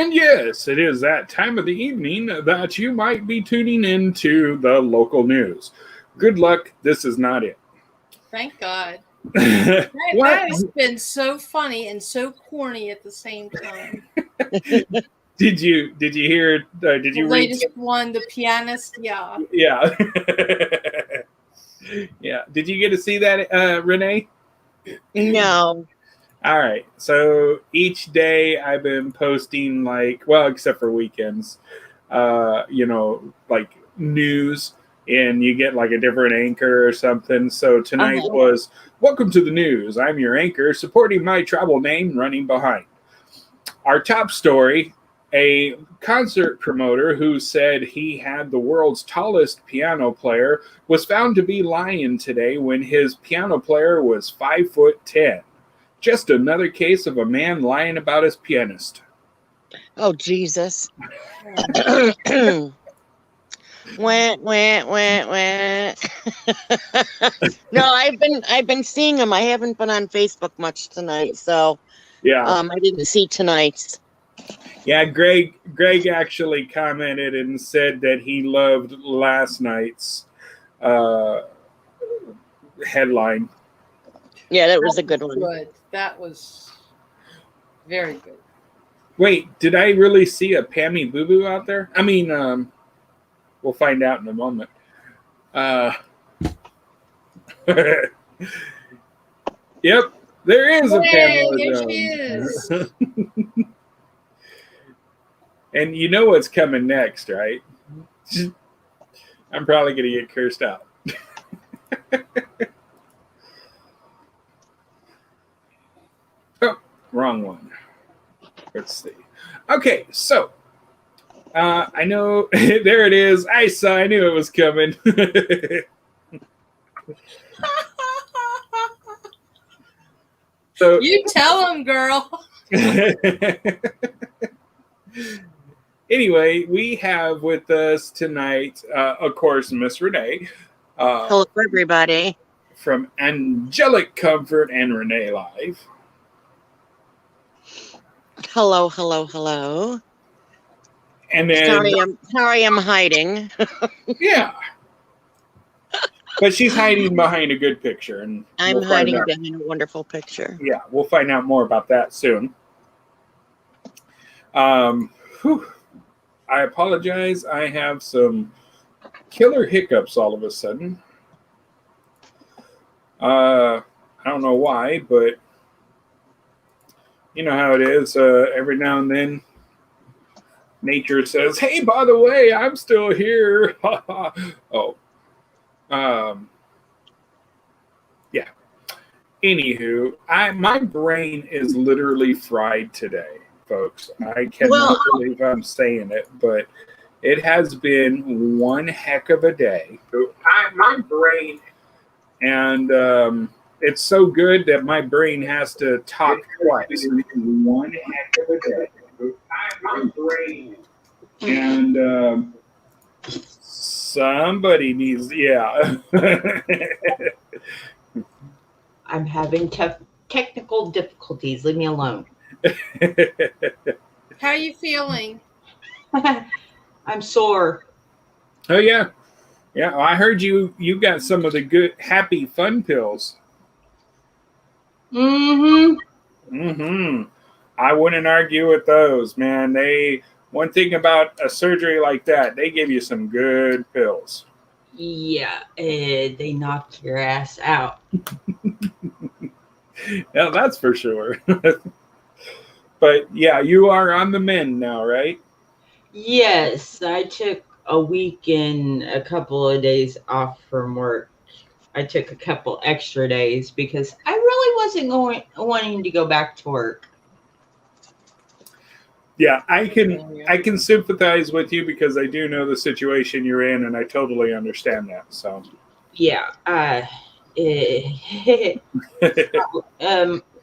And yes, it is that time of the evening that you might be tuning into the local news. Good luck, this is not it. Thank God. What? That has been so funny and so corny at the same time. Did you hear? Did you read? Latest one, the pianist. Yeah. Yeah. Yeah. Did you get to see that, Renee? No. All right. So each day I've been posting except for weekends, like news, and you get like a different anchor or something. So tonight was welcome to the news. I'm your anchor, supporting my travel name, running behind. Our top story, a concert promoter who said he had the world's tallest piano player was found to be lying today when his piano player was 5'10". Just another case of a man lying about his pianist. Oh, Jesus. Wah. No, I've been seeing him. I haven't been on Facebook much tonight, so yeah, I didn't see tonight's. Yeah, Greg actually commented and said that he loved last night's headline. Yeah, that was a good one. Good. That was very good. Wait, did I really see a Pammy Boo Boo out there? I mean, we'll find out in a moment. Yep, there is a Pamela There Jones. she is. And you know what's coming next, right? I'm probably going to get cursed out. Oh, wrong one. Let's see. Okay, so I know there it is. I knew it was coming. So you tell him, girl. Anyway, we have with us tonight, of course, Miss Renee. Hello, everybody. From Angelic Comfort and Renee Live. Hello, hello, hello. And then sorry I'm hiding. Yeah. But she's hiding behind a good picture. And I'm hiding behind a wonderful picture. Yeah, we'll find out more about that soon. I apologize. I have some killer hiccups all of a sudden. I don't know why, but you know how it is. Every now and then, nature says, "Hey, by the way, I'm still here." Oh. Yeah. Anywho, my brain is literally fried today, folks. I cannot believe I'm saying it, but it has been one heck of a day. My brain, and it's so good that my brain has to talk twice. One heck of a day. My brain, and somebody needs, yeah. I'm having technical difficulties. Leave me alone. How are you feeling? I'm sore. Oh, yeah. Yeah, I heard you got some of the good, happy, fun pills. Mm-hmm. Mm-hmm. I wouldn't argue with those, man. One thing about a surgery like that, they give you some good pills. Yeah, they knock your ass out. Yeah, that's for sure. But yeah, you are on the mend now, right? Yes, I took a week and a couple of days off from work. I took a couple extra days because I really wasn't wanting to go back to work. Yeah, I can sympathize with you because I do know the situation you're in, and I totally understand that. So, yeah,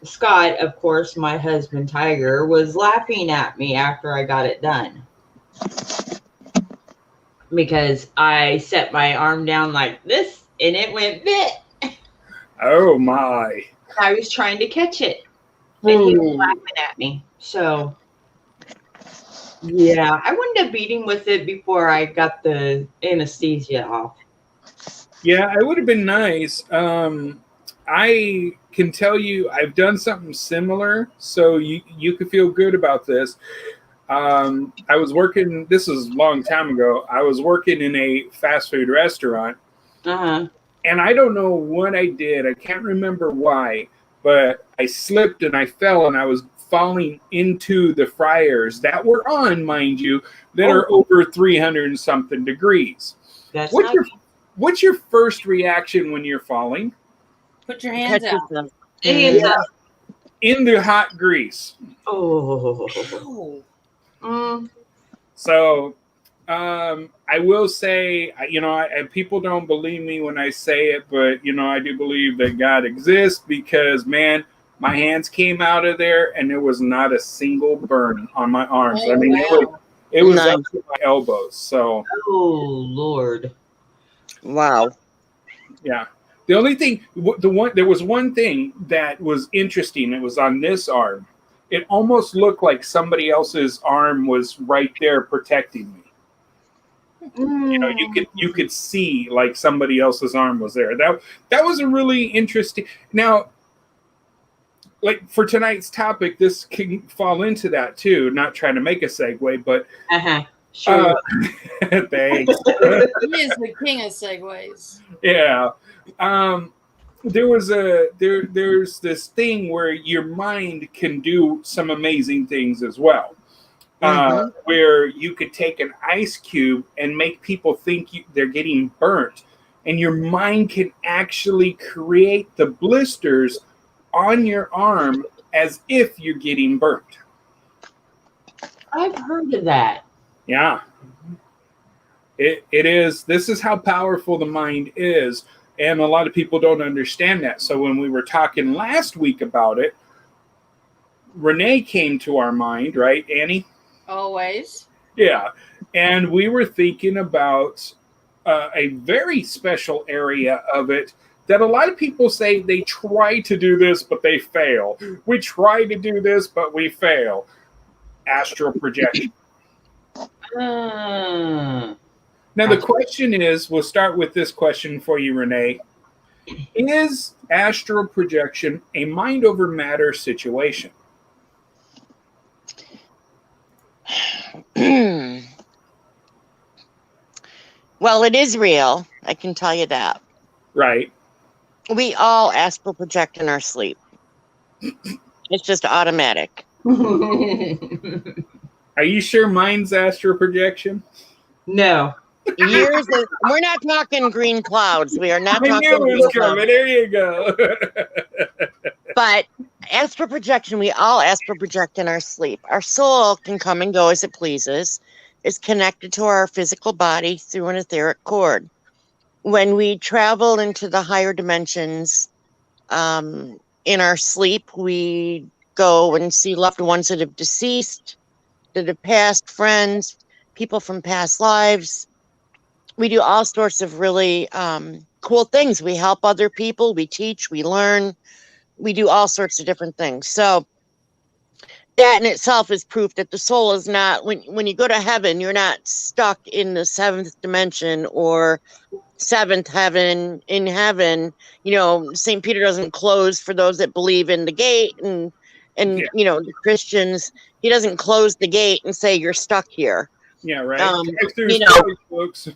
Scott, of course, my husband Tiger, was laughing at me after I got it done because I set my arm down like this and it went bit. Oh my! I was trying to catch it, and he was laughing at me. So. Yeah, I wound up beating with it before I got the anesthesia off. Yeah, it would have been nice. I can tell you, I've done something similar, so you could feel good about this. I was working. This was a long time ago. I was working in a fast food restaurant, Uh-huh. and I don't know what I did. I can't remember why, but I slipped and I fell, and I was falling into the fryers that were on, mind you, that are over 300 and something degrees. That's What's your first reaction when you're falling? Put your hands out. In the hot grease. Oh. So I will say, people don't believe me when I say it, but, I do believe that God exists because, man, my hands came out of there and there was not a single burn on my arms. Oh, I mean, wow. it was up to my elbows. So, oh, Lord. Wow. Yeah. The only thing, there was one thing that was interesting. It was on this arm. It almost looked like somebody else's arm was right there protecting me. You could see like somebody else's arm was there. That was a really interesting. Now, like for tonight's topic, this can fall into that too. Not trying to make a segue, but Sure. Thanks. He is the king of segues. Yeah. There's this thing where your mind can do some amazing things as well. Where you could take an ice cube and make people think they're getting burnt, and your mind can actually create the blisters on your arm as if you're getting burnt. I've heard of that. Yeah. It is. This is how powerful the mind is. And a lot of people don't understand that. So when we were talking last week about it, Renee came to our mind, right, Annie? Always. Yeah. And we were thinking about a very special area of it that a lot of people say they try to do this, but they fail. We try to do this, but we fail. Astral projection. Now, the question is, we'll start with this question for you, Renee. Is astral projection a mind over matter situation? Well, it is real. I can tell you that. Right. We all astral project in our sleep. It's just automatic. Are you sure mine's astral projection? No. We're not talking green clouds. We are not talking green clouds. coming. There you go. But astral projection, we all astral project in our sleep. Our soul can come and go as it pleases. It's connected to our physical body through an etheric cord. When we travel into the higher dimensions, in our sleep, we go and see loved ones that have deceased, that have passed, friends, people from past lives. We do all sorts of really cool things. We help other people. We teach. We learn. We do all sorts of different things. So that in itself is proof that the soul is not, when you go to heaven, you're not stuck in the seventh dimension or seventh heaven. In heaven, St. Peter doesn't close for those that believe in the gate, and the Christians, he doesn't close the gate and say you're stuck here. Yeah, right. Folks.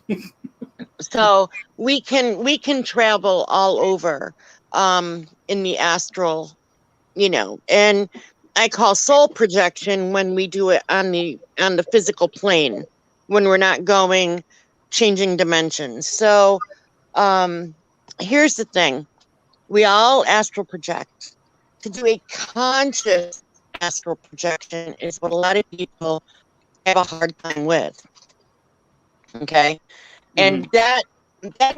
So we can travel all over in the astral, and I call soul projection when we do it on the physical plane, when we're not changing dimensions. So here's the thing. We all astral project. To do a conscious astral projection is what a lot of people have a hard time with. Okay. And that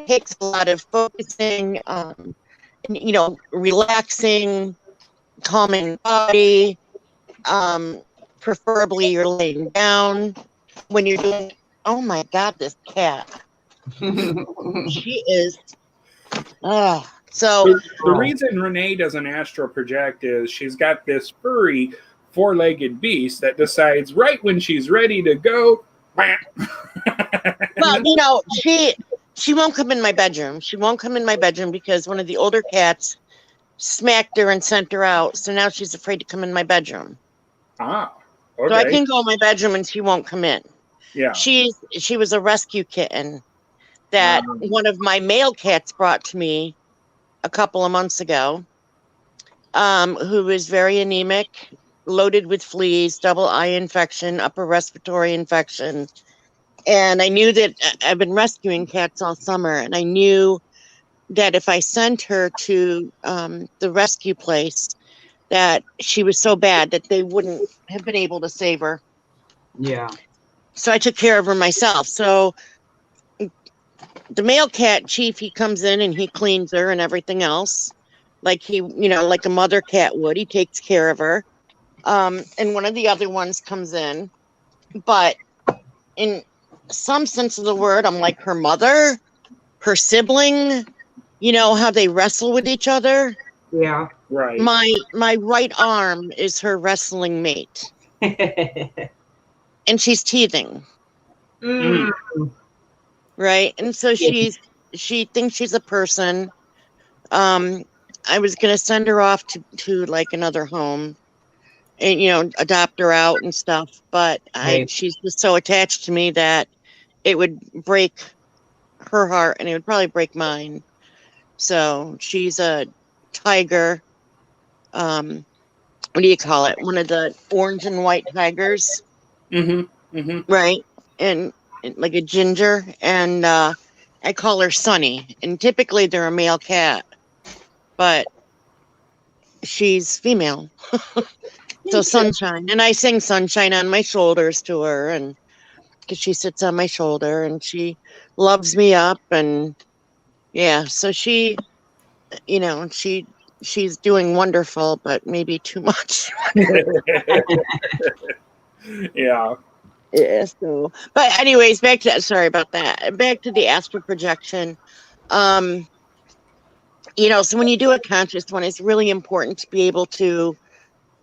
takes a lot of focusing, relaxing, calming the body. Preferably you're laying down when you're doing. Oh my God, this cat! She is. So the reason Renee doesn't astral project is she's got this furry four-legged beast that decides right when she's ready to go. Well, she won't come in my bedroom. She won't come in my bedroom because one of the older cats smacked her and sent her out. So now she's afraid to come in my bedroom. Ah, okay. So I can go in my bedroom and she won't come in. Yeah. She was a rescue kitten that one of my male cats brought to me a couple of months ago, who was very anemic, loaded with fleas, double eye infection, upper respiratory infection. And I knew that I've been rescuing cats all summer, and I knew that if I sent her to the rescue place, that she was so bad that they wouldn't have been able to save her. Yeah. So I took care of her myself. So the male cat, Chief, he comes in and he cleans her and everything else, like like a mother cat would. He takes care of her. And one of the other ones comes in, but in some sense of the word, I'm like her mother, her sibling. You know how they wrestle with each other? Yeah. Right. My right arm is her wrestling mate. And she's teething. Mm. Right? And so she thinks she's a person. I was gonna send her off to like another home and adopt her out and stuff, but she's just so attached to me that it would break her heart and it would probably break mine. So she's a tiger. What do you call it? One of the orange and white tigers. Mm-hmm. Mm-hmm. Right. And like a ginger. And I call her Sunny. And typically they're a male cat, but she's female. So Sunshine. And I sing Sunshine on my shoulders to her, and because she sits on my shoulder and she loves me up. And yeah, so she's doing wonderful, but maybe too much. Yeah. Yeah. So, but anyways, sorry about that. Back to the astral projection. So when you do a conscious one, it's really important to be able to,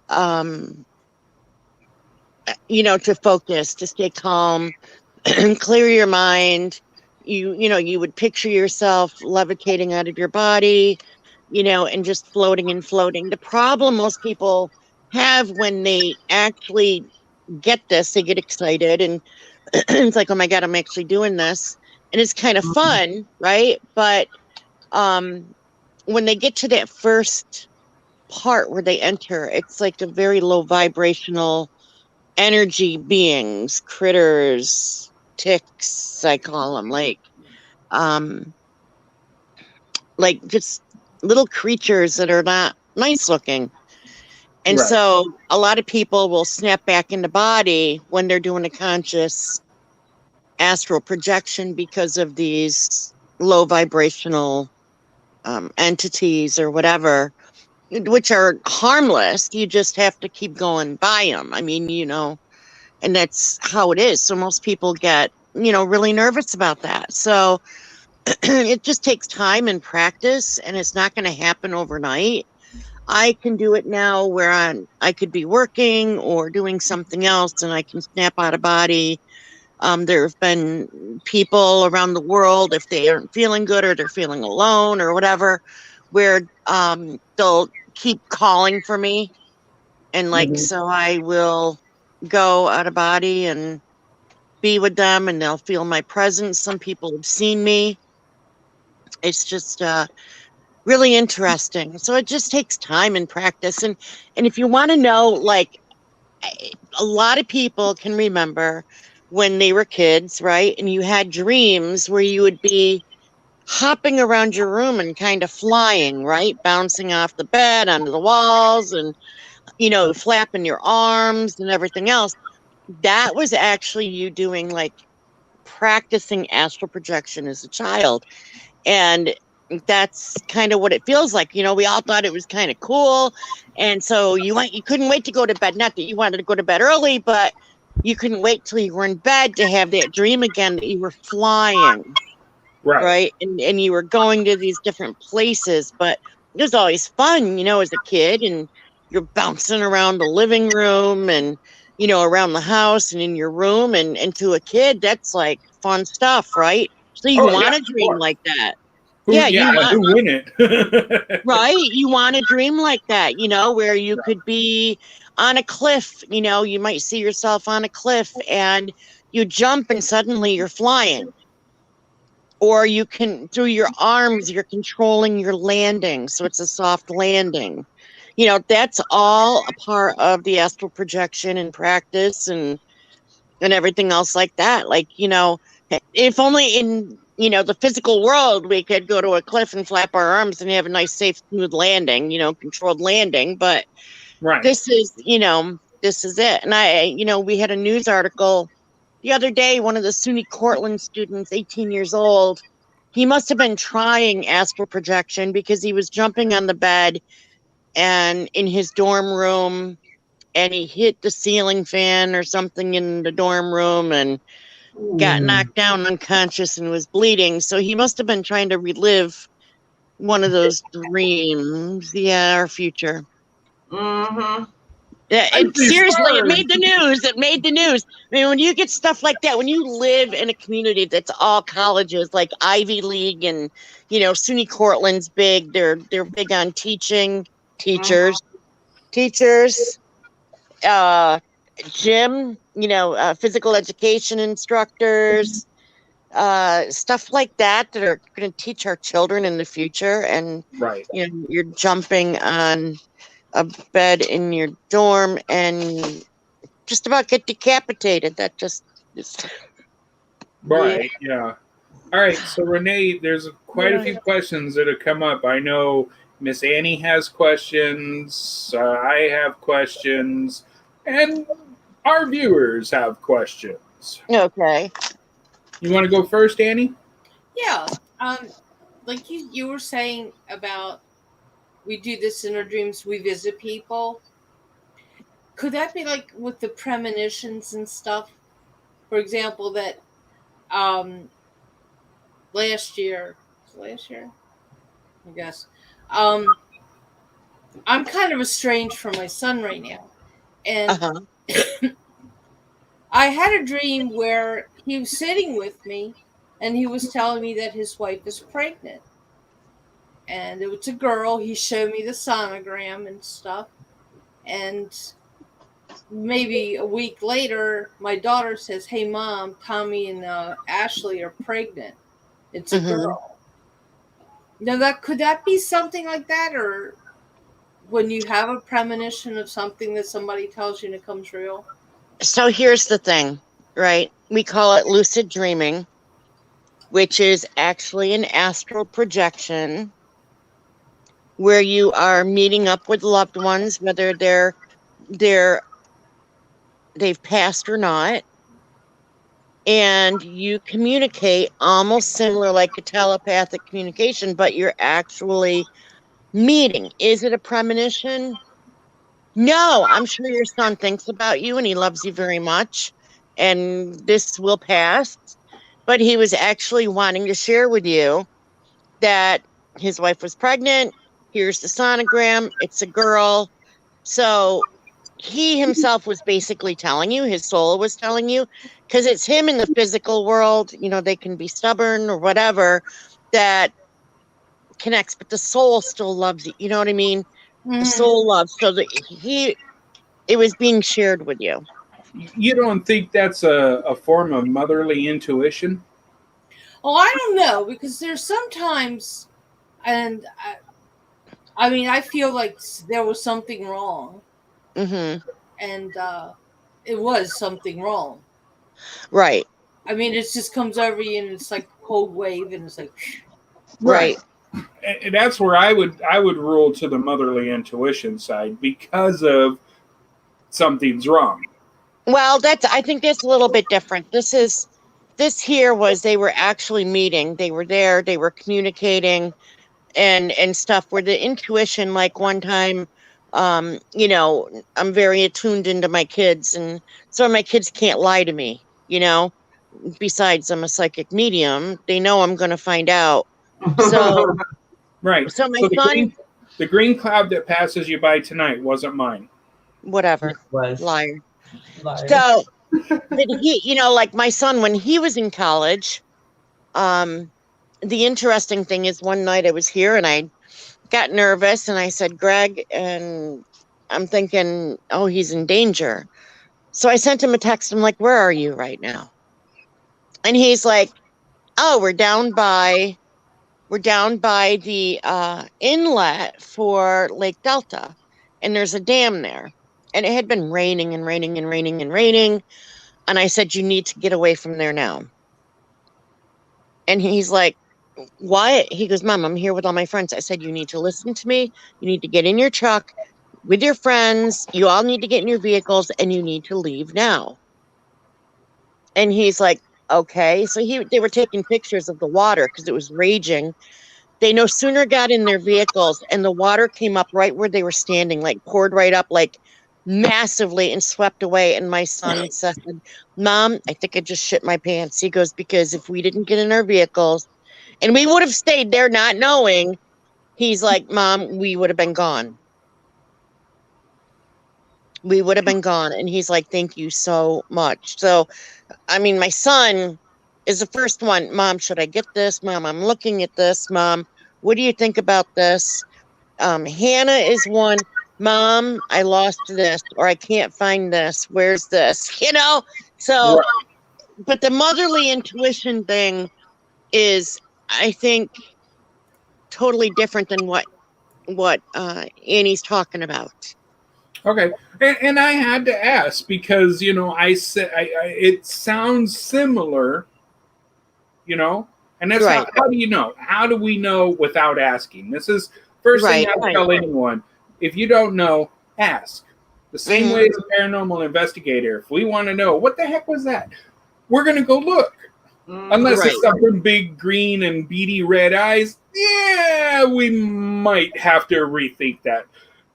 to focus, to stay calm, clear your mind. You would picture yourself levitating out of your body, and just floating and floating. The problem most people have when they actually get this, they get excited and it's like, oh my God, I'm actually doing this. And it's kind of fun, right? But when they get to that first part where they enter, it's like a very low vibrational energy beings, critters, ticks, I call them, like just little creatures that are not nice looking. And Right. so a lot of people will snap back into body when they're doing a conscious astral projection because of these low vibrational entities or whatever, which are harmless. You just have to keep going by them. I mean, and that's how it is. So most people get, really nervous about that. So it just takes time and practice, and it's not going to happen overnight. I can do it now where I could be working or doing something else and I can snap out of body. There have been people around the world, if they aren't feeling good or they're feeling alone or whatever, where they'll keep calling for me. And so I will go out of body and be with them and they'll feel my presence. Some people have seen me. It's just really interesting. So it just takes time and practice. And if you want to know, like, a lot of people can remember when they were kids, right? And you had dreams where you would be hopping around your room and kind of flying, right? Bouncing off the bed, onto the walls, and, flapping your arms and everything else. That was actually you doing like practicing astral projection as a child. And that's kind of what it feels like. We all thought it was kind of cool. And so you couldn't wait to go to bed. Not that you wanted to go to bed early, but you couldn't wait till you were in bed to have that dream again that you were flying. Right. And you were going to these different places, but it was always fun, as a kid. And you're bouncing around the living room and, you know, around the house and in your room. And to a kid, that's like fun stuff, right? So you Oh, want yeah, to of dream course. like that. Who, Yeah, yeah, you want, who wouldn't? right? You want to dream like that, you know, where you Yeah. could be on a cliff, you know, you might see yourself on a cliff and you jump and suddenly you're flying. Or you can, through your arms, you're controlling your landing. So it's a soft landing. You know, that's all a part of the astral projection and practice and everything else like that. Like, you know, if only in, you know, the physical world we could go to a cliff and flap our arms and have a nice, safe, smooth landing, you know, controlled landing. But Right. this is, you know, this is it. And you know, we had a news article the other day, one of the SUNY Cortland students, 18 years old, he must have been trying astral projection because he was jumping on the bed and in his dorm room and he hit the ceiling fan or something in the dorm room and got knocked down unconscious and was bleeding. So he must have been trying to relive one of those dreams. Yeah, our future. Mm-hmm. Yeah, I'd be seriously, it sorry. made the news. It made the news. I mean, when you get stuff like that, when you live in a community that's all colleges, like Ivy League and, you know, SUNY Cortland's big. They're big on teaching, teachers, teachers, uh, gym, you know, physical education instructors, stuff like that are going to teach our children in the future. And, Right. you know, you're jumping on a bed in your dorm and just about get decapitated. That just is. Right. Yeah. All right. So Renee, there's quite a Yeah. few questions that have come up. I know Miss Annie has questions. I have questions, and our viewers have questions. Okay. You want to go first, Annie? Yeah. Like you were saying about we do this in our dreams, we visit people. Could that be like with the premonitions and stuff? For example, that um last year, I guess. I'm kind of estranged from my son right now. And Uh-huh. I had a dream where he was sitting with me and he was telling me that his wife is pregnant. And it was a girl. He showed me the sonogram and stuff. And maybe a week later, my daughter says, "Hey, Mom, Tommy and Ashley are pregnant. It's a girl." Now, that could that be something like that? Or when you have a premonition of something that somebody tells you and it comes real? So here's the thing, right? We call it lucid dreaming, which is actually an astral projection where you are meeting up with loved ones, whether they've passed or not, and you communicate almost similar like a telepathic communication, but you're actually meeting. Is it a premonition? No, I'm sure your son thinks about you and he loves you very much, and this will pass. But he was actually wanting to share with you that his wife was pregnant. Here's the sonogram. It's a girl. So he himself was basically telling you, his soul was telling you, because it's him in the physical world. You know, they can be stubborn or whatever that connects, but the soul still loves you. You know what I mean? The soul loves. So that it was being shared with you. You don't think that's a form of motherly intuition? Oh, I don't know, because there's sometimes, and I mean, I feel like there was something wrong, Mm-hmm. and it was something wrong. Right. I mean, it just comes over you, and it's like a cold wave, and it's like, Right. And that's where I would rule to the motherly intuition side because of something's wrong. Well, I think that's a little bit different. This here was they were actually meeting. They were there. They were communicating and stuff. Where the intuition, like one time, you know, I'm very attuned into my kids, and so my kids can't lie to me. You know, besides I'm a psychic medium, they know I'm going to find out. So, Right. so my So the son, queen. The green cloud that passes you by tonight wasn't mine. Whatever. It was. Liar. Liar. So, but he, you know, like my son, when he was in college, the interesting thing is one night I was here and I got nervous and I said, Greg, and I'm thinking, oh, he's in danger. So I sent him a text. I'm like, where are you right now? And he's like, oh, we're down by the inlet for Lake Delta. And there's a dam there. And it had been raining and raining and raining and raining. And I said, you need to get away from there now. And he's like, why? He goes, Mom, I'm here with all my friends. I said, you need to listen to me. You need to get in your truck with your friends. You all need to get in your vehicles and you need to leave now. And he's like, okay. So they were taking pictures of the water because it was raging. They no sooner got in their vehicles and the water came up right where they were standing, like poured right up, like massively and swept away. And my son said, Mom, I think I just shit my pants. He goes, because if we didn't get in our vehicles and we would have stayed there not knowing, he's like, Mom, we would have been gone. We would have been gone. And he's like, thank you so much. So, I mean, my son is the first one. Mom, should I get this? Mom, I'm looking at this. Mom, what do you think about this? Hannah is one. Mom, I lost this, or I can't find this. Where's this? You know? So, but the motherly intuition thing is, I think, totally different than what Annie's talking about. Okay, and I had to ask because I said it sounds similar, and that's right. How do you know? How do we know without asking? This is first thing I tell anyone: if you don't know, ask. The same way as a paranormal investigator. If we want to know what the heck was that, we're gonna go look. Unless it's something big, green, and beady red eyes, yeah, we might have to rethink that.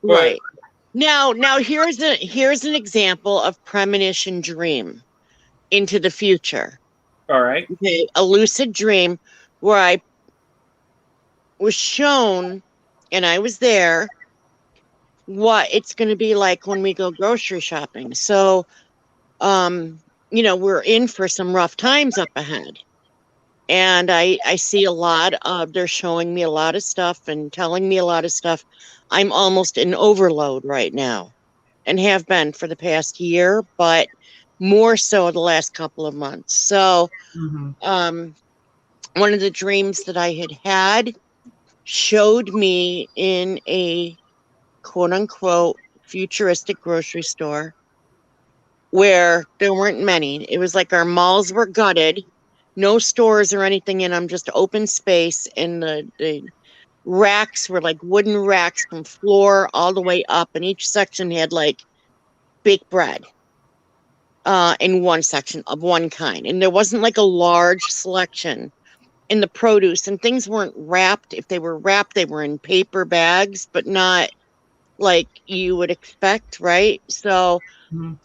But, right. Now here's an example of premonition dream into the future. All right. Okay, a lucid dream where I was shown, and I was there, what it's going to be like when we go grocery shopping. So, we're in for some rough times up ahead. And I see a lot of, they're showing me a lot of stuff and telling me a lot of stuff. I'm almost in overload right now and have been for the past year, but more so the last couple of months. So one of the dreams that I had showed me in a quote unquote futuristic grocery store where there weren't many. It was like our malls were gutted. No stores or anything in them, just open space. And the racks were like wooden racks from floor all the way up. And each section had like baked bread in one section of one kind. And there wasn't like a large selection in the produce. And things weren't wrapped. If they were wrapped, they were in paper bags, but not like you would expect, right? So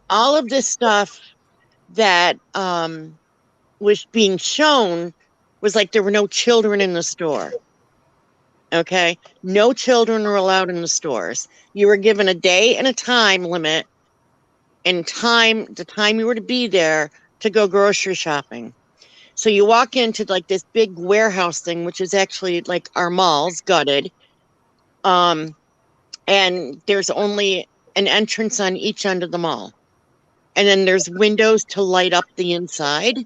all of this stuff that was being shown was like there were no children in the store. Okay? No children were allowed in the stores. You were given a day and a time limit and the time you were to be there to go grocery shopping. So you walk into like this big warehouse thing, which is actually like our malls gutted. And there's only an entrance on each end of the mall. And then there's windows to light up the inside.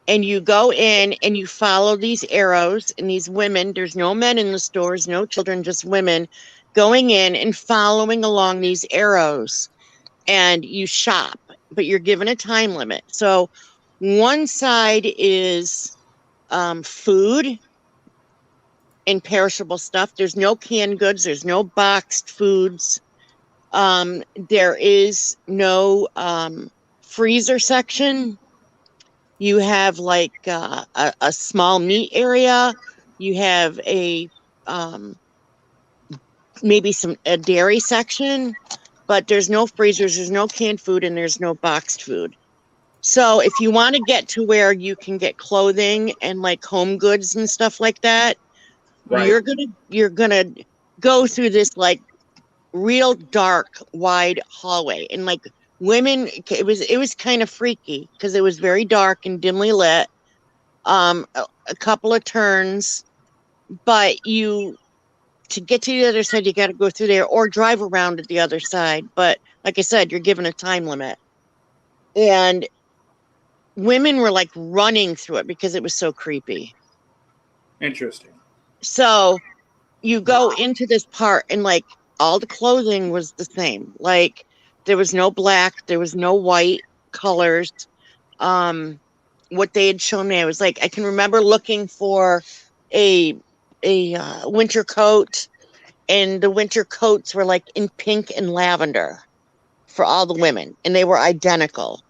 And you go in and you follow these arrows and these women. There's no men in the stores, no children, just women going in and following along these arrows. And you shop, but you're given a time limit. So one side is food and perishable stuff. There's no canned goods. There's no boxed foods. There is no freezer section. You have like a small meat area. You have maybe a dairy section, but there's no freezers, there's no canned food, and there's no boxed food. So if you want to get to where you can get clothing and like home goods and stuff like that, you're gonna go through this like real dark, wide hallway, and like women, it was kind of freaky because it was very dark and dimly lit. A couple of turns, but to get to the other side, you got to go through there or drive around to the other side. But like I said, you're given a time limit, and women were like running through it because it was so creepy. Interesting. So you go into this part, and like all the clothing was the same. Like there was no black, there was no white colors. What they had shown me, I was like, I can remember looking for a winter coat, and the winter coats were like in pink and lavender for all the women, and they were identical.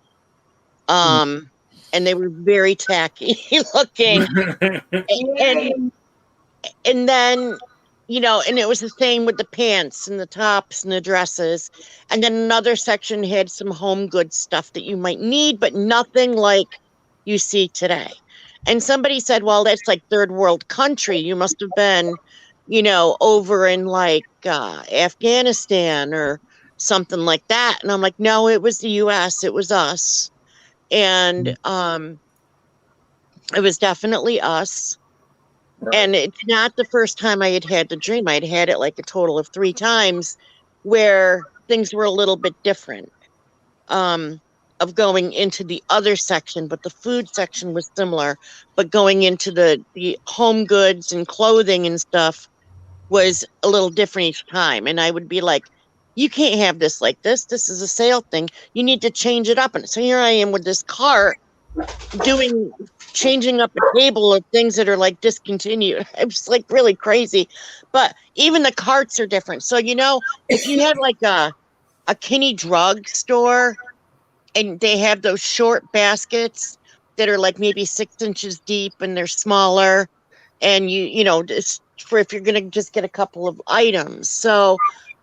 And they were very tacky looking. And then, you know, and it was the same with the pants and the tops and the dresses. And then another section had some home goods stuff that you might need, but nothing like you see today. And somebody said, well, that's like third world country. You must have been, you know, over in like Afghanistan or something like that. And I'm like, no, it was the US. It was us. And it was definitely us. Right. And it's not the first time I had the dream. I'd had it like a total of 3 times where things were a little bit different of going into the other section, but the food section was similar. But going into the home goods and clothing and stuff was a little different each time. And I would be like, you can't have this like this. This is a sale thing. You need to change it up. And so here I am with this cart changing up a table of things that are like discontinued. It was like really crazy. But even the carts are different. So, you know, if you had like a Kinney drug store and they have those short baskets that are like maybe 6 inches deep and they're smaller, and you know, it's for if you're going to just get a couple of items. So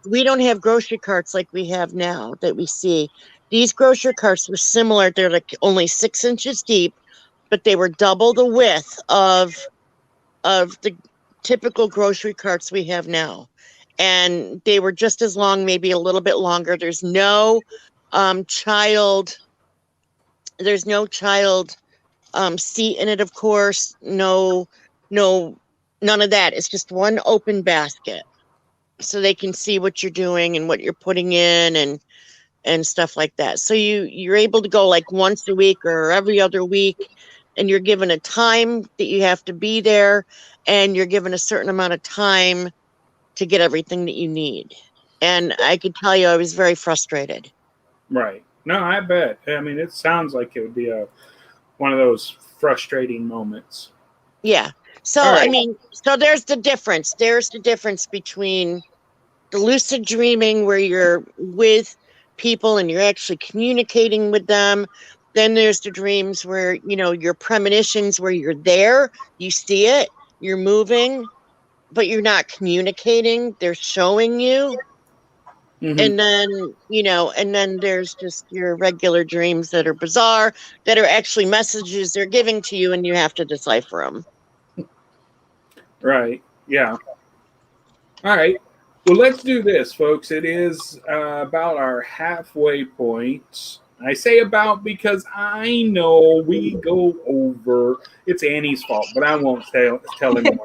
we don't have grocery carts like we have now that we see. These grocery carts were similar. They're like only 6 inches deep, but they were double the width of the typical grocery carts we have now. And they were just as long, maybe a little bit longer. There's no child seat in it, of course. No, none of that. It's just one open basket, so they can see what you're doing and what you're putting in and stuff like that. So you're able to go like once a week or every other week, and you're given a time that you have to be there, and you're given a certain amount of time to get everything that you need. And I could tell you I was very frustrated. Right. No, I bet. I mean, it sounds like it would be one of those frustrating moments. Yeah. So, right. I mean, so there's the difference. There's the difference between the lucid dreaming where you're with people and you're actually communicating with them. Then there's the dreams where, you know, your premonitions where you're there, you see it, you're moving, but you're not communicating. They're showing you. Mm-hmm. And then, you know, and then there's just your regular dreams that are bizarre, that are actually messages they're giving to you and you have to decipher them. Right. Yeah. All right. Well, let's do this, folks. It is about our halfway point. I say about because I know we go over. It's Annie's fault, but I won't tell anyone.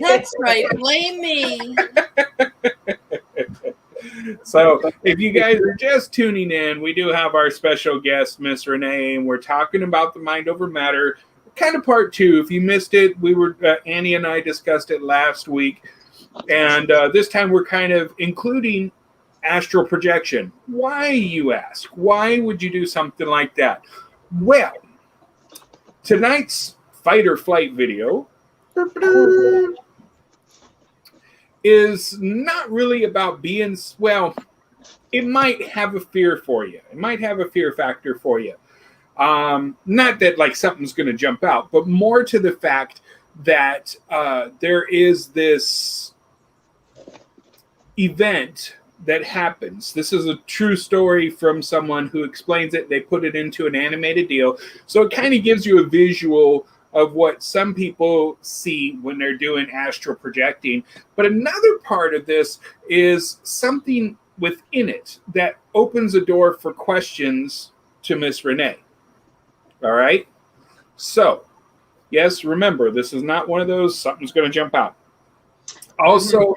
That's right. Blame me. So if you guys are just tuning in, we do have our special guest, Miss Renee, and we're talking about the mind over matter, kind of part 2. If you missed it, we were Annie and I discussed it last week, and this time we're kind of including astral projection. Why, you ask? Why would you do something like that? Well, tonight's fight or flight video is not really about being, well, it might have a fear for you. It might have a fear factor for you. Not that like something's going to jump out, but more to the fact that there is this event that happens. This is a true story from someone who explains it. They put it into an animated deal. So it kind of gives you a visual of what some people see when they're doing astral projecting. But another part of this is something within it that opens a door for questions to Miss Renee. All right? So, yes, remember, this is not one of those, something's going to jump out. Also,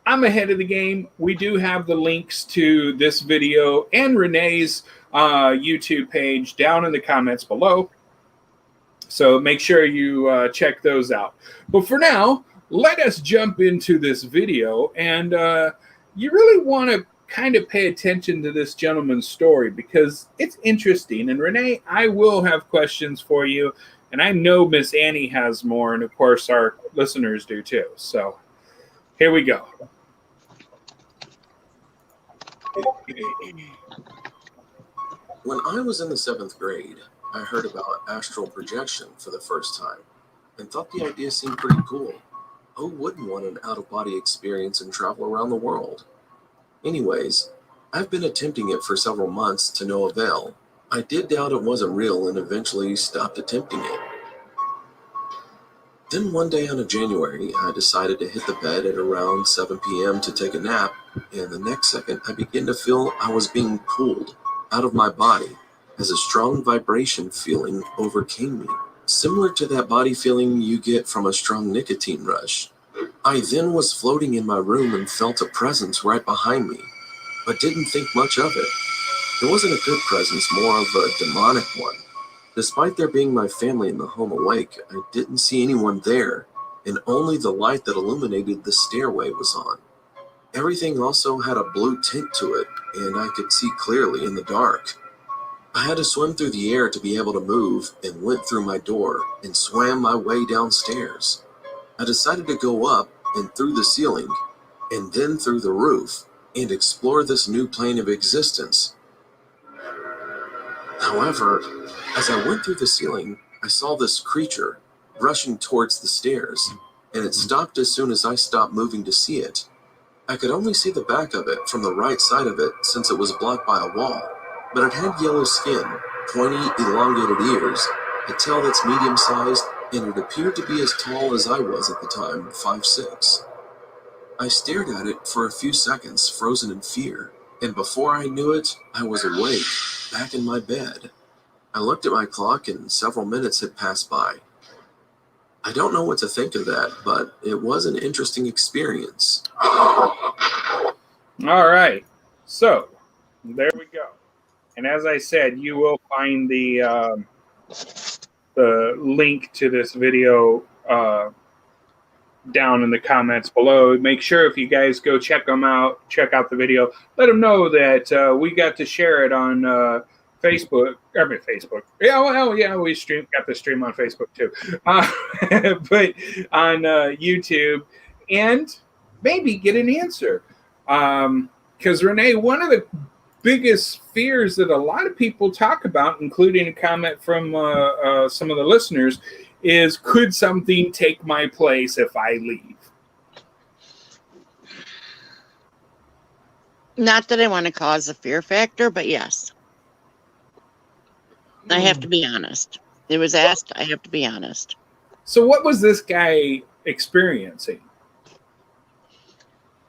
I'm ahead of the game. We do have the links to this video and Renee's YouTube page down in the comments below. So make sure you check those out. But for now, let us jump into this video. And you really want to kind of pay attention to this gentleman's story because it's interesting. And Renee, I will have questions for you. And I know Miss Annie has more. And of course, our listeners do too. So here we go. When I was in the 7th grade, I heard about astral projection for the first time and thought the idea seemed pretty cool. Who wouldn't want an out-of-body experience and travel around the world? Anyways, I've been attempting it for several months to no avail. I did doubt it wasn't real and eventually stopped attempting it. Then one day on a January, I decided to hit the bed at around 7 p.m. to take a nap, and the next second I began to feel I was being pulled out of my body as a strong vibration feeling overcame me, similar to that body feeling you get from a strong nicotine rush. I then was floating in my room and felt a presence right behind me, but didn't think much of it. It wasn't a good presence, more of a demonic one. Despite there being my family in the home awake, I didn't see anyone there, and only the light that illuminated the stairway was on. Everything also had a blue tint to it, and I could see clearly in the dark. I had to swim through the air to be able to move, and went through my door and swam my way downstairs. I decided to go up and through the ceiling, and then through the roof, and explore this new plane of existence. However, as I went through the ceiling, I saw this creature rushing towards the stairs, and it stopped as soon as I stopped moving to see it. I could only see the back of it from the right side of it since it was blocked by a wall, but it had yellow skin, pointy, elongated ears, a tail that's medium-sized, and it appeared to be as tall as I was at the time, 5'6". I stared at it for a few seconds, frozen in fear, and before I knew it, I was awake, back in my bed. I looked at my clock and several minutes had passed by. I don't know what to think of that, but it was an interesting experience. All right. So, there we go. And as I said, you will find the link to this video down in the comments below. Make sure if you guys go check them out, check out the video, let them know that we got to share it on Facebook. Yeah, well, yeah, we got the stream on Facebook too, but on YouTube, and maybe get an answer. Because Renee, one of the biggest fears that a lot of people talk about, including a comment from some of the listeners, is could something take my place if I leave? Not that I want to cause a fear factor, but yes. I have to be honest. It was asked, I have to be honest. So what was this guy experiencing?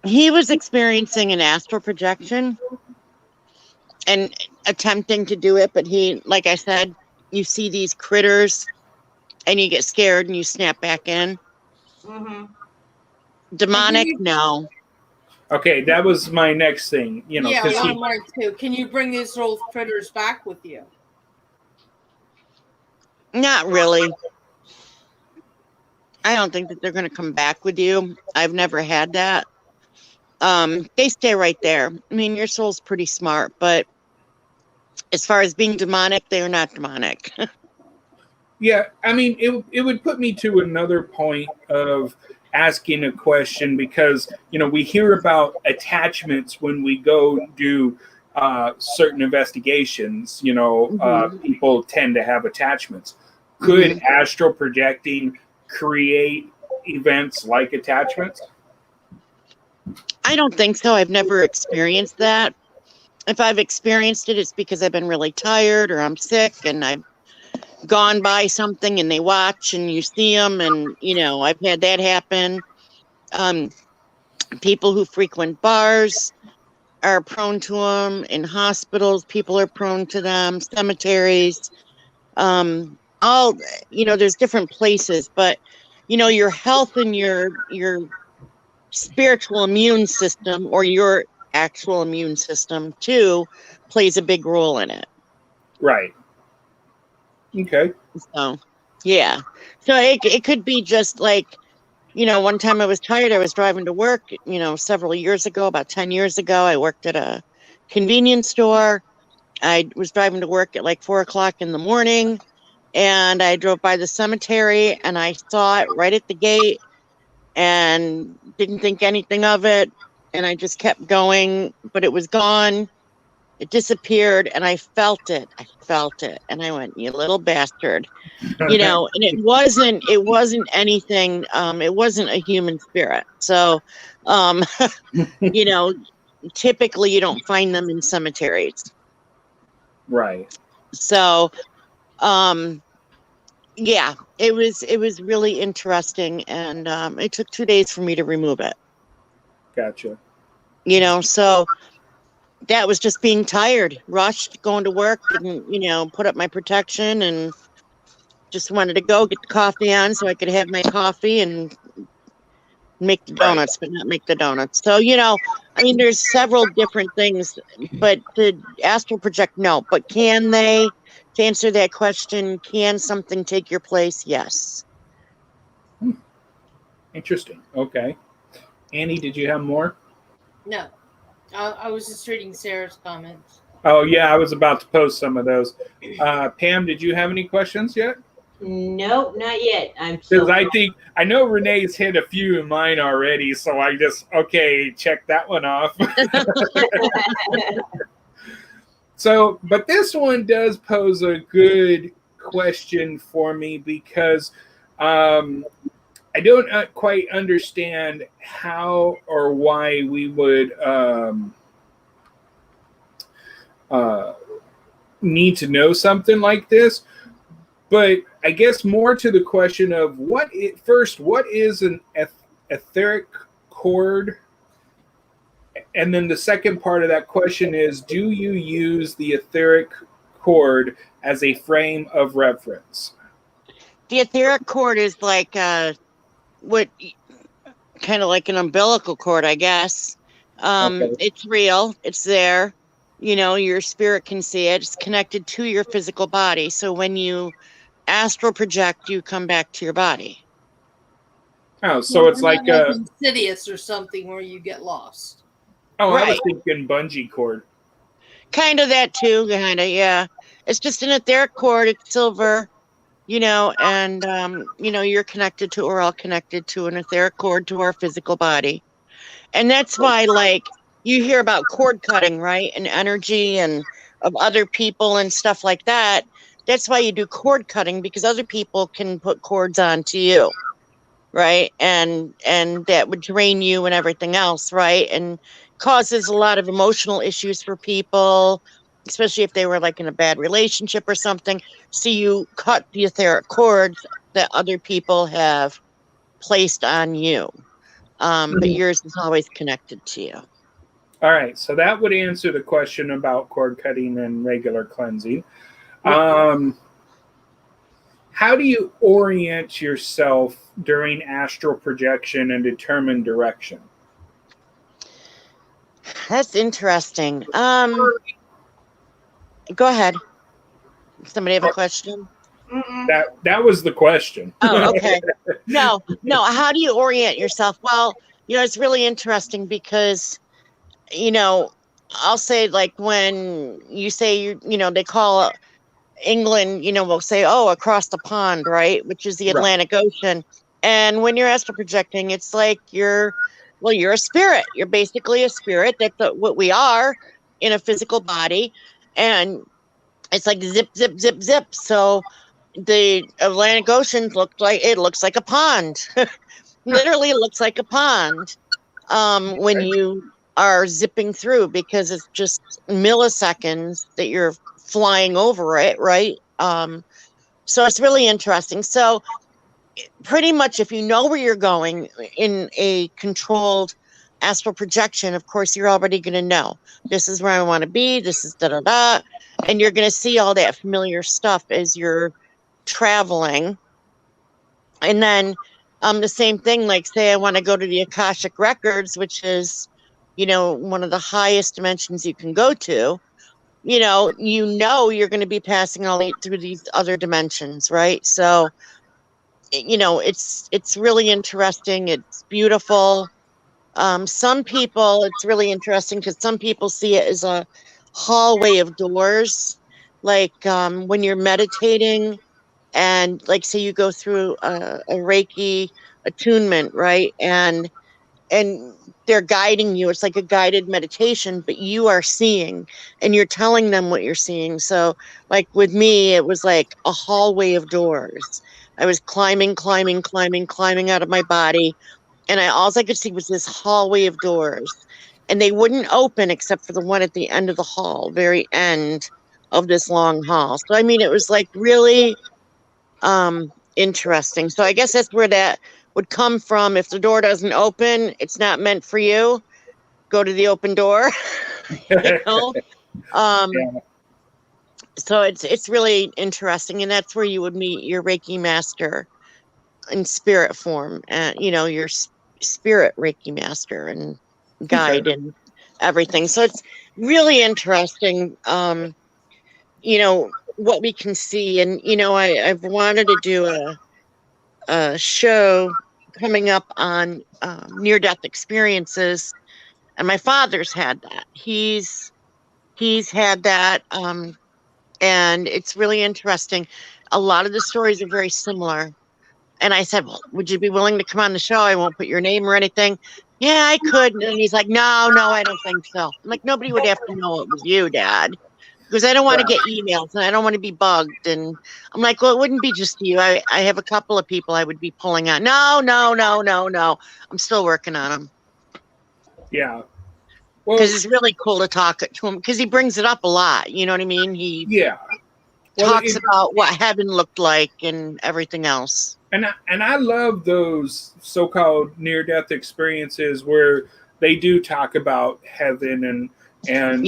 He was experiencing an astral projection and attempting to do it, but he, like I said, you see these critters and you get scared and you snap back in. Mm-hmm. Demonic, no. Okay, that was my next thing. You know, yeah, one more too. Can you bring these little critters back with you? Not really. I don't think that they're going to come back with you. I've never had that. They stay right there. I mean, your soul's pretty smart, but as far as being demonic, they are not demonic. Yeah, I mean, it would put me to another point of asking a question because, you know, we hear about attachments when we go do certain investigations. You know, people tend to have attachments. Could astral projecting create events like attachments? I don't think so. I've never experienced that. If I've experienced it, it's because I've been really tired or I'm sick and I've gone by something and they watch and you see them, and you know, I've had that happen. People who frequent bars are prone to them. In hospitals, people are prone to them. Cemeteries, all, you know, there's different places, but you know, your health and your spiritual immune system, or your actual immune system too, plays a big role in it. Right. Okay. So yeah, so it could be just like, you know, one time I was tired, I was driving to work, you know, several years ago, about 10 years ago. I worked at a convenience store. I was driving to work at like 4 o'clock in the morning, and I drove by the cemetery and I saw it right at the gate and didn't think anything of it. And I just kept going, but it was gone. It disappeared, and I felt it. I felt it. And I went, you little bastard. You know, and it wasn't anything, it wasn't a human spirit. So, you know, typically you don't find them in cemeteries. Right. So, yeah, it was really interesting, and it took 2 days for me to remove it. Gotcha. You know, so that was just being tired, rushed, going to work, didn't, you know, put up my protection, and just wanted to go get the coffee on so I could have my coffee and make the donuts, but not make the donuts. So, you know, I mean, there's several different things, but the astral project, no. But can they, to answer that question, can something take your place? Yes. Interesting. Okay. Annie, did you have more? No. I was just reading Sarah's comments. Oh, yeah, I was about to post some of those. Pam, did you have any questions yet? Nope, not yet. I'm Because still. I know Renee's hit a few of mine already, so I just, okay, check that one off. So, but this one does pose a good question for me, because I don't quite understand how or why we would need to know something like this. But I guess more to the question of what is an etheric cord? And then the second part of that question is, do you use the etheric cord as a frame of reference? The etheric cord is like what, kind of like an umbilical cord, I guess. Okay. It's real. It's there. You know, your spirit can see it. It's connected to your physical body. So when you astral project, you come back to your body. Oh, so it's like Insidious or something where you get lost. Oh, Right. I was thinking bungee cord. Kind of that too, kind of, yeah. It's just an etheric cord. It's silver, you know, and, you know, you're connected to, we're all connected to an etheric cord to our physical body. And that's why, like, you hear about cord cutting, right? And energy and of other people and stuff like that. That's why you do cord cutting, because other people can put cords onto you, right? And that would drain you and everything else, right? And causes a lot of emotional issues for people, especially if they were like in a bad relationship or something. So you cut the etheric cords that other people have placed on you. But yours is always connected to you. All right, so that would answer the question about cord cutting and regular cleansing. How do you orient yourself during astral projection and determine direction? That's interesting. Go ahead. Somebody have a question? That was the question. Oh, okay. No. How do you orient yourself? Well, you know, it's really interesting because, you know, I'll say, like, when you say, you know, they call England, you know, we'll say, oh, across the pond, right? Which is the Atlantic Ocean. And when you're astral projecting, it's like you're a spirit. You're basically a spirit. That's what we are in a physical body. And it's like zip, zip, zip, zip. So the Atlantic Ocean looks like a pond. Literally looks like a pond when you are zipping through, because it's just milliseconds that you're flying over it, right? So it's really interesting. So pretty much if you know where you're going in a controlled astral projection, of course, you're already going to know this is where I want to be. This is da-da-da. And you're going to see all that familiar stuff as you're traveling. And then the same thing, like say I want to go to the Akashic Records, which is, one of the highest dimensions you can go to. You're going to be passing through these other dimensions, right? So, it's really interesting. It's beautiful. Some people, it's really interesting because some people see it as a hallway of doors, like when you're meditating and like say you go through a Reiki attunement, right? And they're guiding you. It's like a guided meditation, but you are seeing and you're telling them what you're seeing. So like with me, it was like a hallway of doors. I was climbing out of my body. And all I could see was this hallway of doors. And they wouldn't open except for the one at the end of the hall, very end of this long hall. So I mean, it was like really interesting. So I guess that's where that would come from. If the door doesn't open, it's not meant for you. Go to the open door. So it's really interesting, and that's where you would meet your Reiki master in spirit form, and your spirit Reiki master and guide and everything. So it's really interesting. What we can see, and I've wanted to do a show coming up on near-death experiences, and my father's had that. He's had that, and it's really interesting. A lot of the stories are very similar. And I said, well, would you be willing to come on the show? I won't put your name or anything. Yeah, I could. And he's like, no, I don't think so. I'm like, nobody would have to know it was you, Dad, because I don't want to get emails and I don't want to be bugged. And I'm like, well, it wouldn't be just you. I have a couple of people I would be pulling on. No. I'm still working on them. Yeah. Because it's really cool to talk to him because he brings it up a lot. You know what I mean? He talks about what heaven looked like and everything else. And I love those so-called near-death experiences where they do talk about heaven and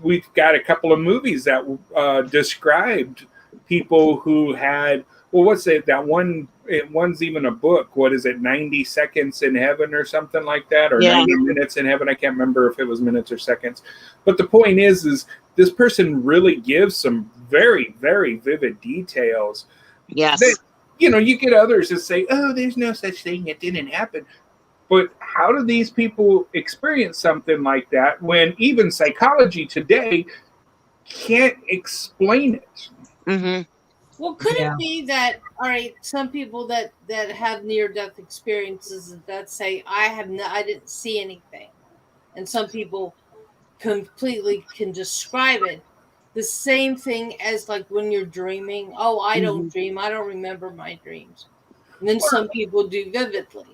we've got a couple of movies that described people who had, well, what's it, that one, one's even a book, what is it, 90 seconds in heaven or something like that, or 90 minutes in heaven. I can't remember if it was minutes or seconds, but the point is this person really gives some very, very vivid details. Yes. That, you get others that say, oh, there's no such thing, it didn't happen. But how do these people experience something like that when even psychology today can't explain it? Mm-hmm. Well, could it be that, all right, some people that have near-death experiences that say, I didn't see anything. And some people completely can describe it. The same thing as like when you're dreaming. Oh, I don't dream. I don't remember my dreams. And then some people do vividly.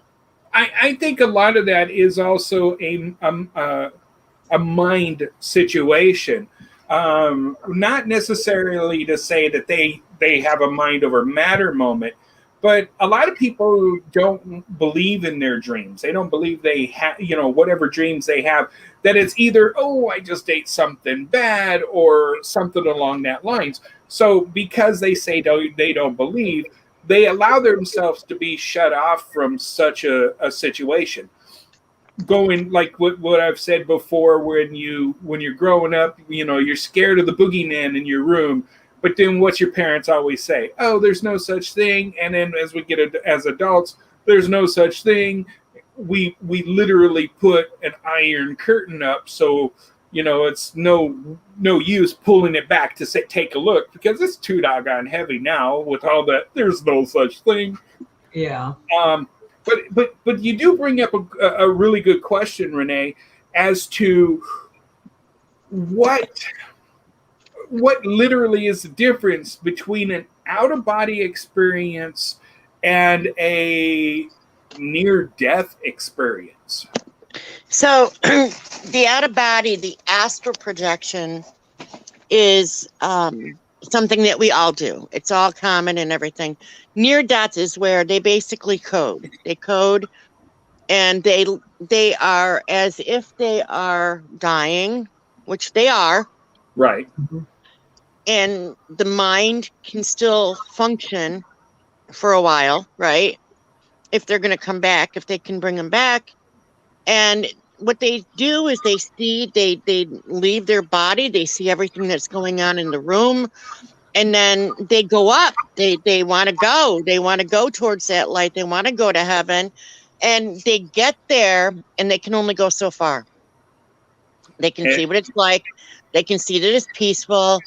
I think a lot of that is also a mind situation. Not necessarily to say that they have a mind over matter moment, but a lot of people don't believe in their dreams. They don't believe they have, whatever dreams they have, that it's either, oh, I just ate something bad or something along that lines. So because they say they don't believe, they allow themselves to be shut off from such a situation. Going like what I've said before, when you're growing up, you're scared of the boogeyman in your room, but then what's your parents always say? Oh, there's no such thing. And then as we get as adults, there's no such thing. We literally put an iron curtain up, so it's no use pulling it back to take a look, because it's too doggone heavy now with all that. There's no such thing. Yeah. But you do bring up a really good question, Renee, as to what literally is the difference between an out-of-body experience and a near-death experience. So the out-of-body, the astral projection is something that we all do. It's all common and everything. Near death is where they basically code. They code, and they are as if they are dying, which they are. Right. And the mind can still function for a while, right? If they're going to come back, if they can bring them back. And what they do is they leave their body, they see everything that's going on in the room, and then they go up. They want to go. They want to go towards that light. They want to go to heaven. And they get there, and they can only go so far. They can see what it's like. They can see that it's peaceful.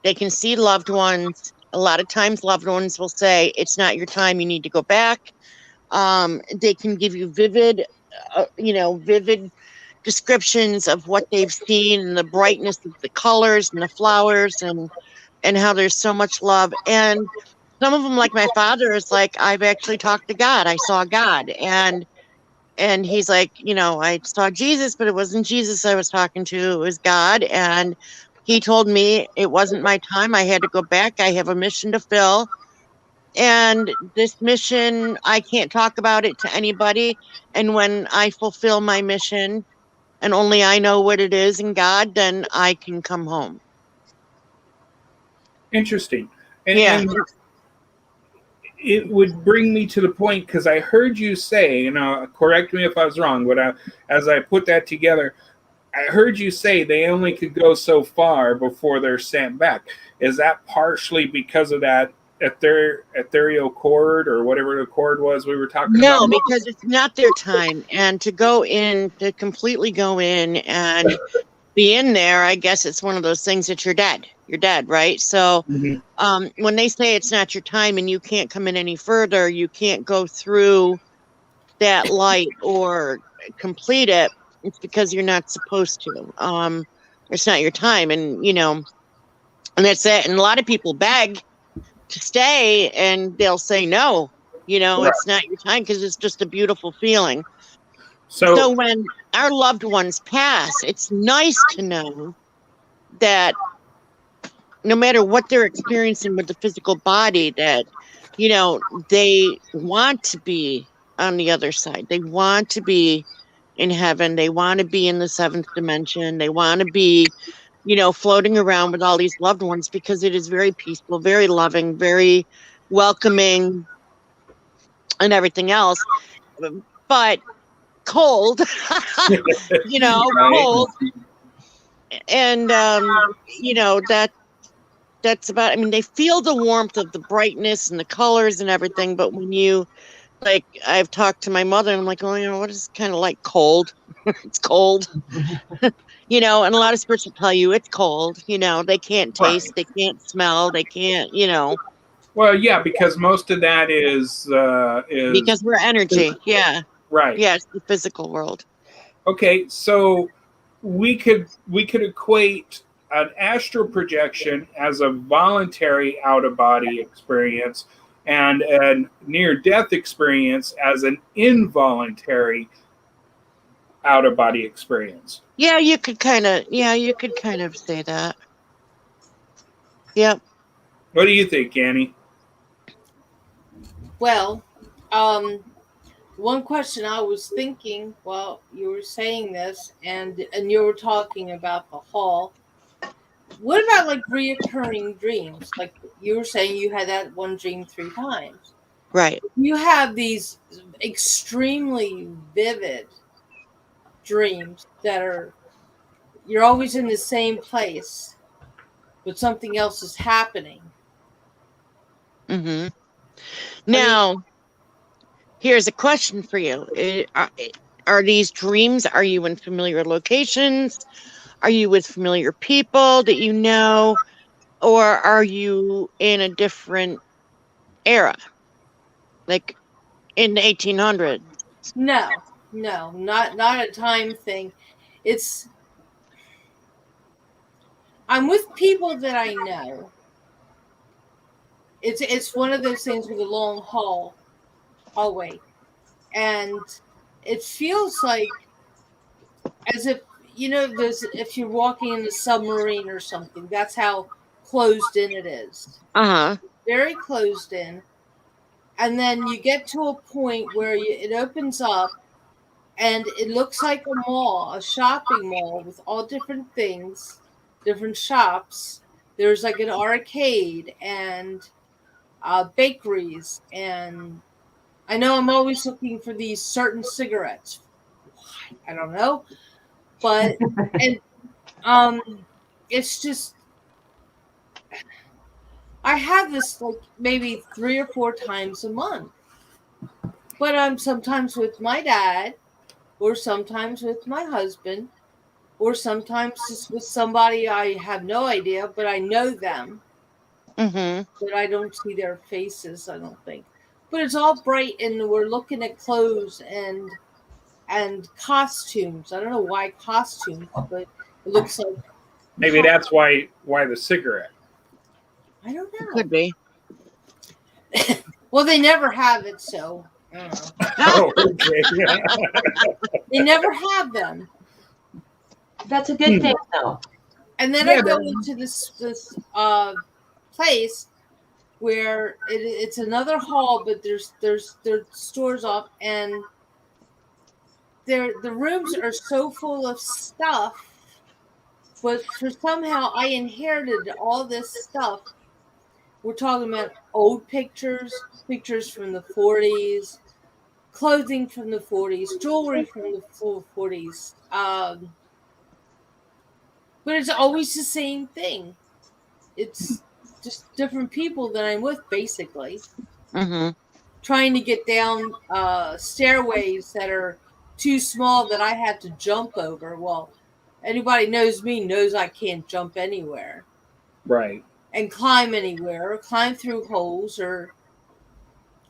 They can see loved ones. A lot of times loved ones will say, it's not your time, you need to go back. They can give you vivid descriptions of what they've seen and the brightness of the colors and the flowers and how there's so much love. And some of them, like my father, is like, I've actually talked to God. I saw God. And he's like, I saw Jesus, but it wasn't Jesus I was talking to. It was God. And he told me it wasn't my time. I had to go back. I have a mission to fill. And this mission, I can't talk about it to anybody. And when I fulfill my mission, and only I know what it is in God, then I can come home. Interesting. And it would bring me to the point, because I heard you say, correct me if I was wrong, but as I put that together, I heard you say they only could go so far before they're sent back. Is that partially because of that ethereal cord, or whatever the cord was we were talking about? No, because it's not their time. And to completely go in and be in there, I guess it's one of those things that you're dead. You're dead, right? So when they say it's not your time and you can't come in any further, you can't go through that light or complete it, it's because you're not supposed to. It's not your time. And, and that's it. And a lot of people beg to stay, and they'll say no. It's not your time, because it's just a beautiful feeling. So when our loved ones pass, it's nice to know that no matter what they're experiencing with the physical body, that they want to be on the other side. They want to be in heaven. They want to be in the seventh dimension. They want to be floating around with all these loved ones, because it is very peaceful, very loving, very welcoming, and everything else. But cold, cold. And, that's about, they feel the warmth of the brightness and the colors and everything. But when I've talked to my mother, and I'm like, what is it kind of like? Cold. It's cold. And a lot of spirits will tell you it's cold. They can't taste, they can't smell, they can't, Well, yeah, because most of that is because we're energy. Yeah. Right. Yeah, it's the physical world. Okay, so we could equate an astral projection as a voluntary out-of-body experience, and a near-death experience as an involuntary out-of-body experience. Yeah, you could kind of say that. Yep. What do you think, Annie? Well, one question I was thinking while you were saying this, and you were talking about the hall. What about reoccurring dreams? Like you were saying, you had that one dream 3 times. Right. You have these extremely vivid dreams that you're always in the same place, but something else is happening. Mm-hmm. Now, here's a question for you. Are these dreams, are you in familiar locations? Are you with familiar people that you know? Or are you in a different era? Like in the 1800s? No, not a time thing. I'm with people that I know. It's one of those things with a long hallway, and it feels like as if if you're walking in a submarine or something. That's how closed in it is. Uh-huh. Very closed in. And then you get to a point where it opens up and it looks like a mall, a shopping mall with all different things, different shops. There's like an arcade and bakeries. And I know I'm always looking for these certain cigarettes. Why? I don't know. But, and it's just, I have this like maybe 3 or 4 times a month. But I'm sometimes with my dad, or sometimes with my husband, or sometimes just with somebody I have no idea, but I know them. Mm-hmm. But I don't see their faces, I don't think. But it's all bright, and we're looking at clothes and costumes. I don't know why costumes, but it looks like Maybe that's why the cigarette. I don't know. Could be. Well, they never have it, so I don't know. Oh, okay. They never have them. That's a good thing, though. And then I go into this place where it's another hall, but there's stores off, and the rooms are so full of stuff. But somehow I inherited all this stuff. We're talking about old pictures from the 40s, clothing from the 40s, jewelry from the 40s. But it's always the same thing. It's just different people that I'm with, basically. Mm-hmm. Trying to get down stairways that are too small that I have to jump over. Well, anybody knows me knows I can't jump anywhere. Right. And climb anywhere, or climb through holes, or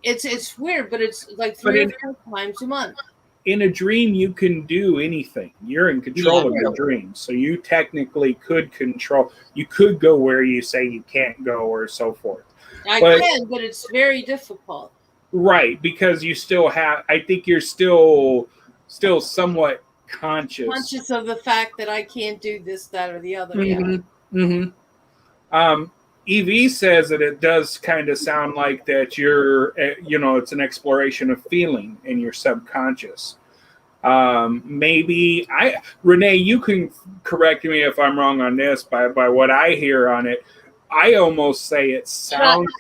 it's weird, but it's like 3 or 4 times a month. In a dream, you can do anything. You're in control of your dreams. So you technically could control. You could go where you say you can't go, or so forth. I can, but it's very difficult. Right, because you still have. I think you're still somewhat conscious. Conscious of the fact that I can't do this, that, or the other. Mm-hmm. Mm-hmm. EV says that it does kind of sound like that you're, it's an exploration of feeling in your subconscious. Maybe Renee, you can correct me if I'm wrong on this by what I hear on it. I almost say it sounds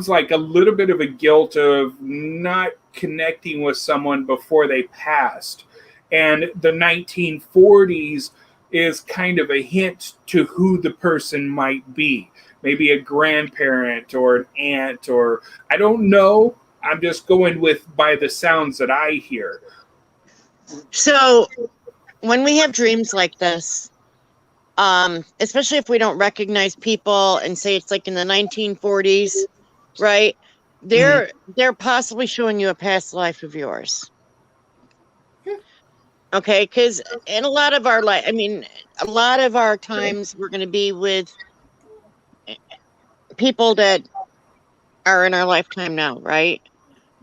like a little bit of a guilt of not connecting with someone before they passed. And the 1940s is kind of a hint to who the person might be. Maybe a grandparent or an aunt, or I don't know. I'm just going by the sounds that I hear. So when we have dreams like this, especially if we don't recognize people and say it's like in the 1940s, right? They're possibly showing you a past life of yours. Okay, because in a lot of our life, a lot of our times we're going to be with people that are in our lifetime now, right?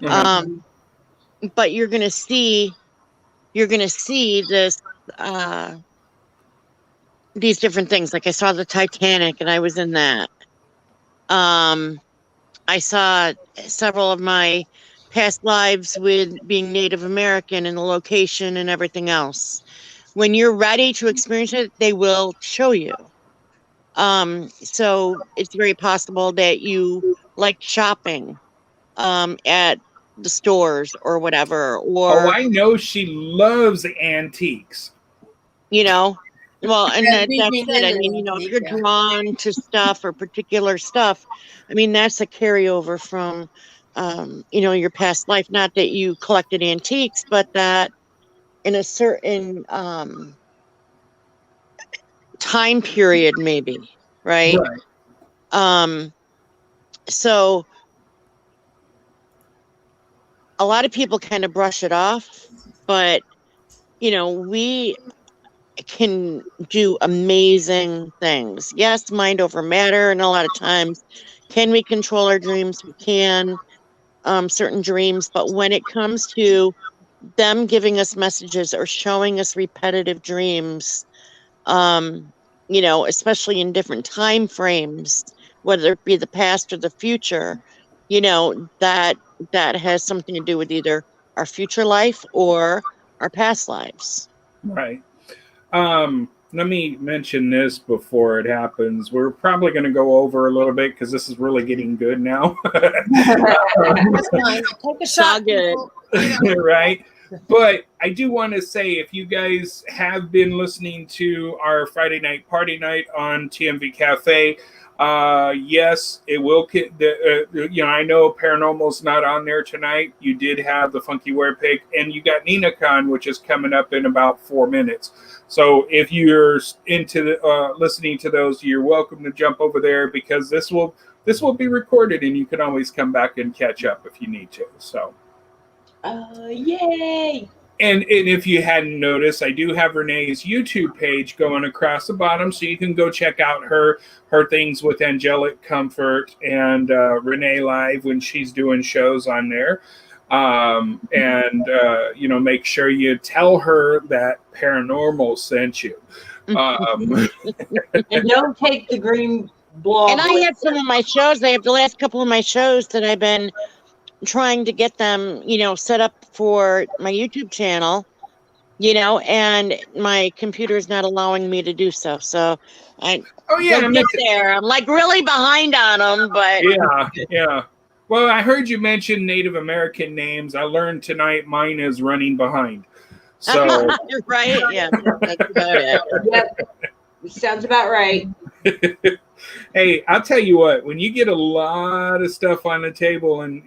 Mm-hmm. But you're going to see this, these different things. Like I saw the Titanic, and I was in that. I saw several of my past lives with being Native American and the location and everything else. When you're ready to experience it, they will show you. So it's very possible that you like shopping at the stores or whatever. Or I know she loves antiques. Well, and that's it. If you're drawn to stuff or particular stuff, that's a carryover from, your past life. Not that you collected antiques, but that in a certain time period, maybe, right? So a lot of people kind of brush it off, but we can do amazing things. Yes, mind over matter, and a lot of times, can we control our dreams? We can, certain dreams, but when it comes to them giving us messages or showing us repetitive dreams, especially in different time frames, whether it be the past or the future, that has something to do with either our future life or our past lives. Right. Let me mention this before it happens. We're probably going to go over a little bit because this is really getting good now. That's fine. Take a shot. Good. Right. But I do want to say, if you guys have been listening to our Friday night party night on TMV Cafe, yes, it will. I know Paranormal's not on there tonight. You did have the Funky Wear Pig, and you got NinaCon, which is coming up in about 4 minutes. So if you're into listening to those, you're welcome to jump over there because this will be recorded, and you can always come back and catch up if you need to. So. Yay! And if you hadn't noticed, I do have Renee's YouTube page going across the bottom, so you can go check out her things with Angelic Comfort and Renee Live when she's doing shows on there. Make sure you tell her that Pairanormal sent you. And don't take the green blog. And I have some of my shows. I have the last couple of my shows that I've been trying to get them, set up for my YouTube channel, and my computer is not allowing me to do so. So I'm like really behind on them, but yeah. Well, I heard you mention Native American names. I learned tonight mine is running behind. So right, yeah, that's about it. Yep. Sounds about right. Hey, I'll tell you what, when you get a lot of stuff on the table and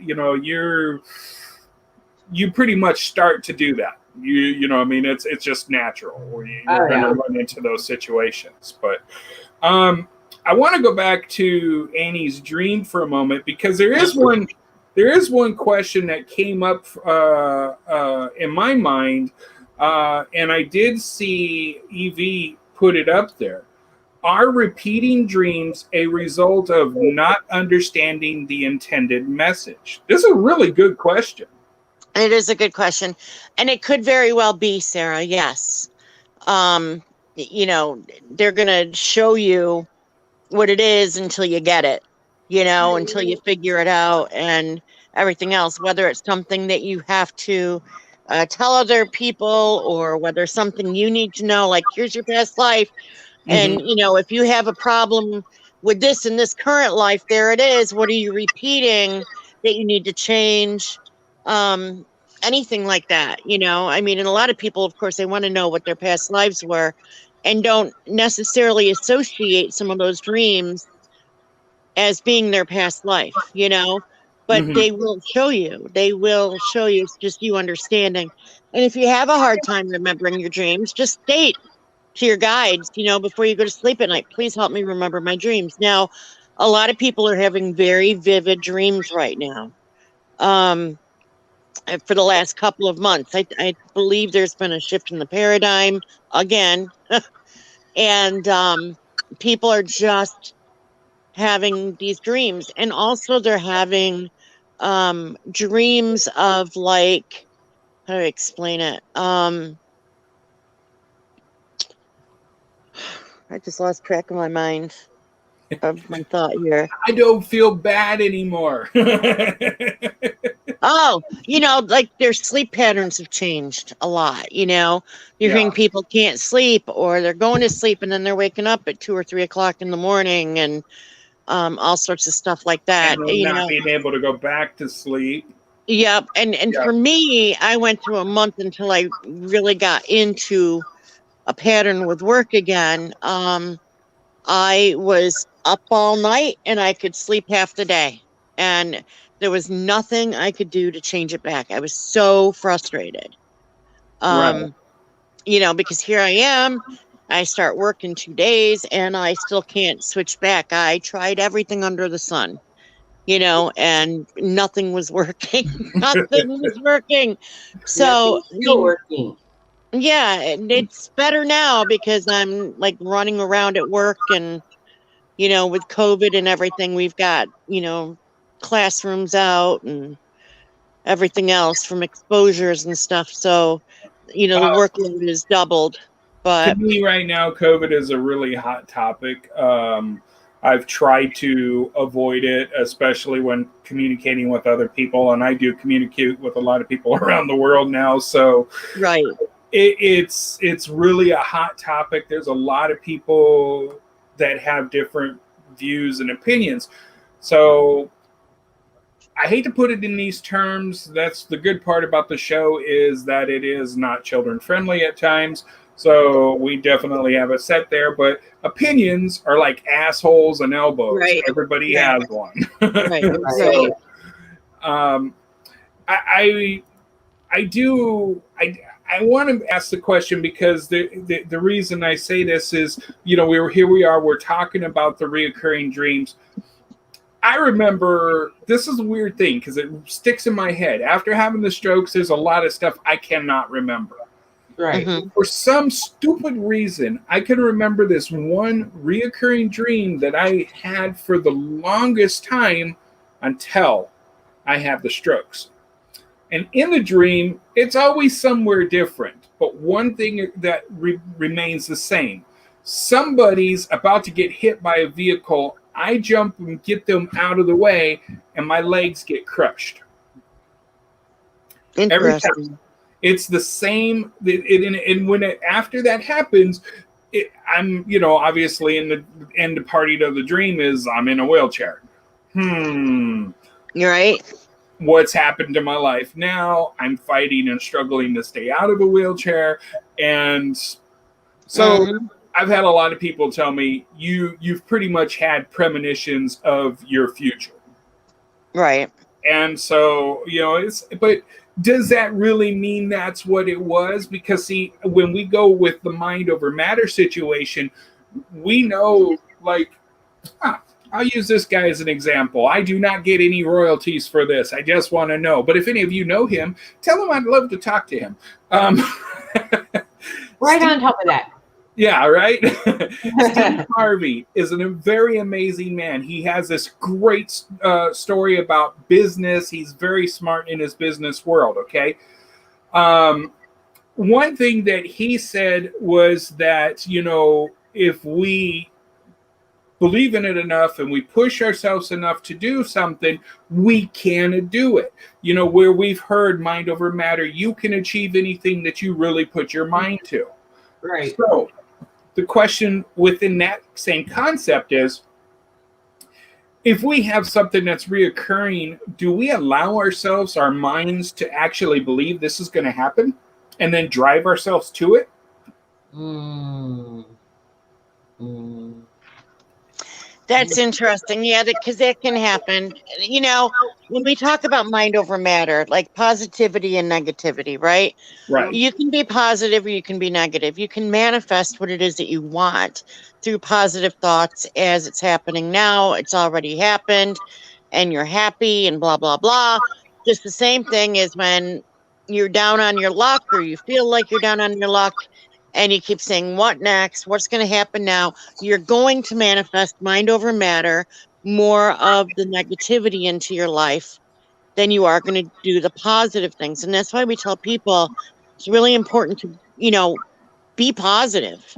you pretty much start to do that. It's just natural. You're going to run into those situations. But I want to go back to Annie's dream for a moment because there is one question that came up in my mind, and I did see Evie put it up there. Are repeating dreams a result of not understanding the intended message? This is a really good question. It is a good question. And it could very well be, Sarah, yes. They're going to show you what it is until you get it, until you figure it out and everything else, whether it's something that you have to tell other people or whether something you need to know, like here's your past life. And, if you have a problem with this in this current life, there it is. What are you repeating that you need to change? Anything like that, and a lot of people, of course, they want to know what their past lives were and don't necessarily associate some of those dreams as being their past life, but they will show you. It's just you understanding. And if you have a hard time remembering your dreams, just state to your guides, before you go to sleep at night, please help me remember my dreams. Now, a lot of people are having very vivid dreams right now. For the last couple of months, I believe there's been a shift in the paradigm again. And people are just having these dreams. And also they're having dreams of like, how do I explain it? I just lost track of my mind, of my thought here. I don't feel bad anymore. Oh, like their sleep patterns have changed a lot. You're hearing people can't sleep or they're going to sleep and then they're waking up at 2 or 3 o'clock in the morning and all sorts of stuff like that. And not being able to go back to sleep. Yep. And for me, I went through a month until I really got into a pattern with work again. I was up all night and I could sleep half the day. And there was nothing I could do to change it back. I was so frustrated. Because here I am, I start work in 2 days and I still can't switch back. I tried everything under the sun, and nothing was working. Nothing was working. So still working. Yeah, and it's better now because I'm like running around at work and, with COVID and everything, we've got, classrooms out and everything else from exposures and stuff. So, the workload is doubled. But to me right now, COVID is a really hot topic. I've tried to avoid it, especially when communicating with other people, and I do communicate with a lot of people around the world now. So right. it's really a hot topic. There's a lot of people that have different views and opinions. So I hate to put it in these terms. That's the good part about the show, is that it is not children friendly at times. So we definitely have it set there, but opinions are like assholes and elbows. Right. Everybody Right. has one. Right. So, I want to ask the question, because the reason I say this is, we're talking about the reoccurring dreams. I remember, this is a weird thing because it sticks in my head. After having the strokes, there's a lot of stuff I cannot remember. Right. Mhm. For some stupid reason, I can remember this one reoccurring dream that I had for the longest time until I had the strokes. And in the dream, it's always somewhere different. But one thing that remains the same. Somebody's about to get hit by a vehicle. I jump and get them out of the way, and my legs get crushed. Every time. Interesting. It's the same. And when after that happens, I'm, obviously in the end party to the dream is I'm in a wheelchair. You're right. What's happened to my life now? I'm fighting and struggling to stay out of a wheelchair. And so I've had a lot of people tell me, you've pretty much had premonitions of your future. Right. And so, but does that really mean that's what it was? Because see, when we go with the mind over matter situation, we know, like, I'll use this guy as an example. I do not get any royalties for this. I just want to know. But if any of you know him, tell him I'd love to talk to him. Right on top of that. Yeah, right? Steve Harvey is a very amazing man. He has this great story about business. He's very smart in his business world, okay? One thing that he said was that, if we believe in it enough and we push ourselves enough to do something, we can do it. Where we've heard mind over matter, you can achieve anything that you really put your mind to. Right. So the question within that same concept is, if we have something that's reoccurring, do we allow ourselves, our minds, to actually believe this is going to happen and then drive ourselves to it? That's interesting. Yeah, because that can happen. When we talk about mind over matter, like positivity and negativity, right? Right. You can be positive or you can be negative. You can manifest what it is that you want through positive thoughts as it's happening now. It's already happened and you're happy and blah, blah, blah. Just the same thing as when you're down on your luck or you feel like you're down on your luck and you keep saying, what next? What's going to happen now? You're going to manifest mind over matter, more of the negativity into your life than you are going to do the positive things. And that's why we tell people it's really important to, be positive.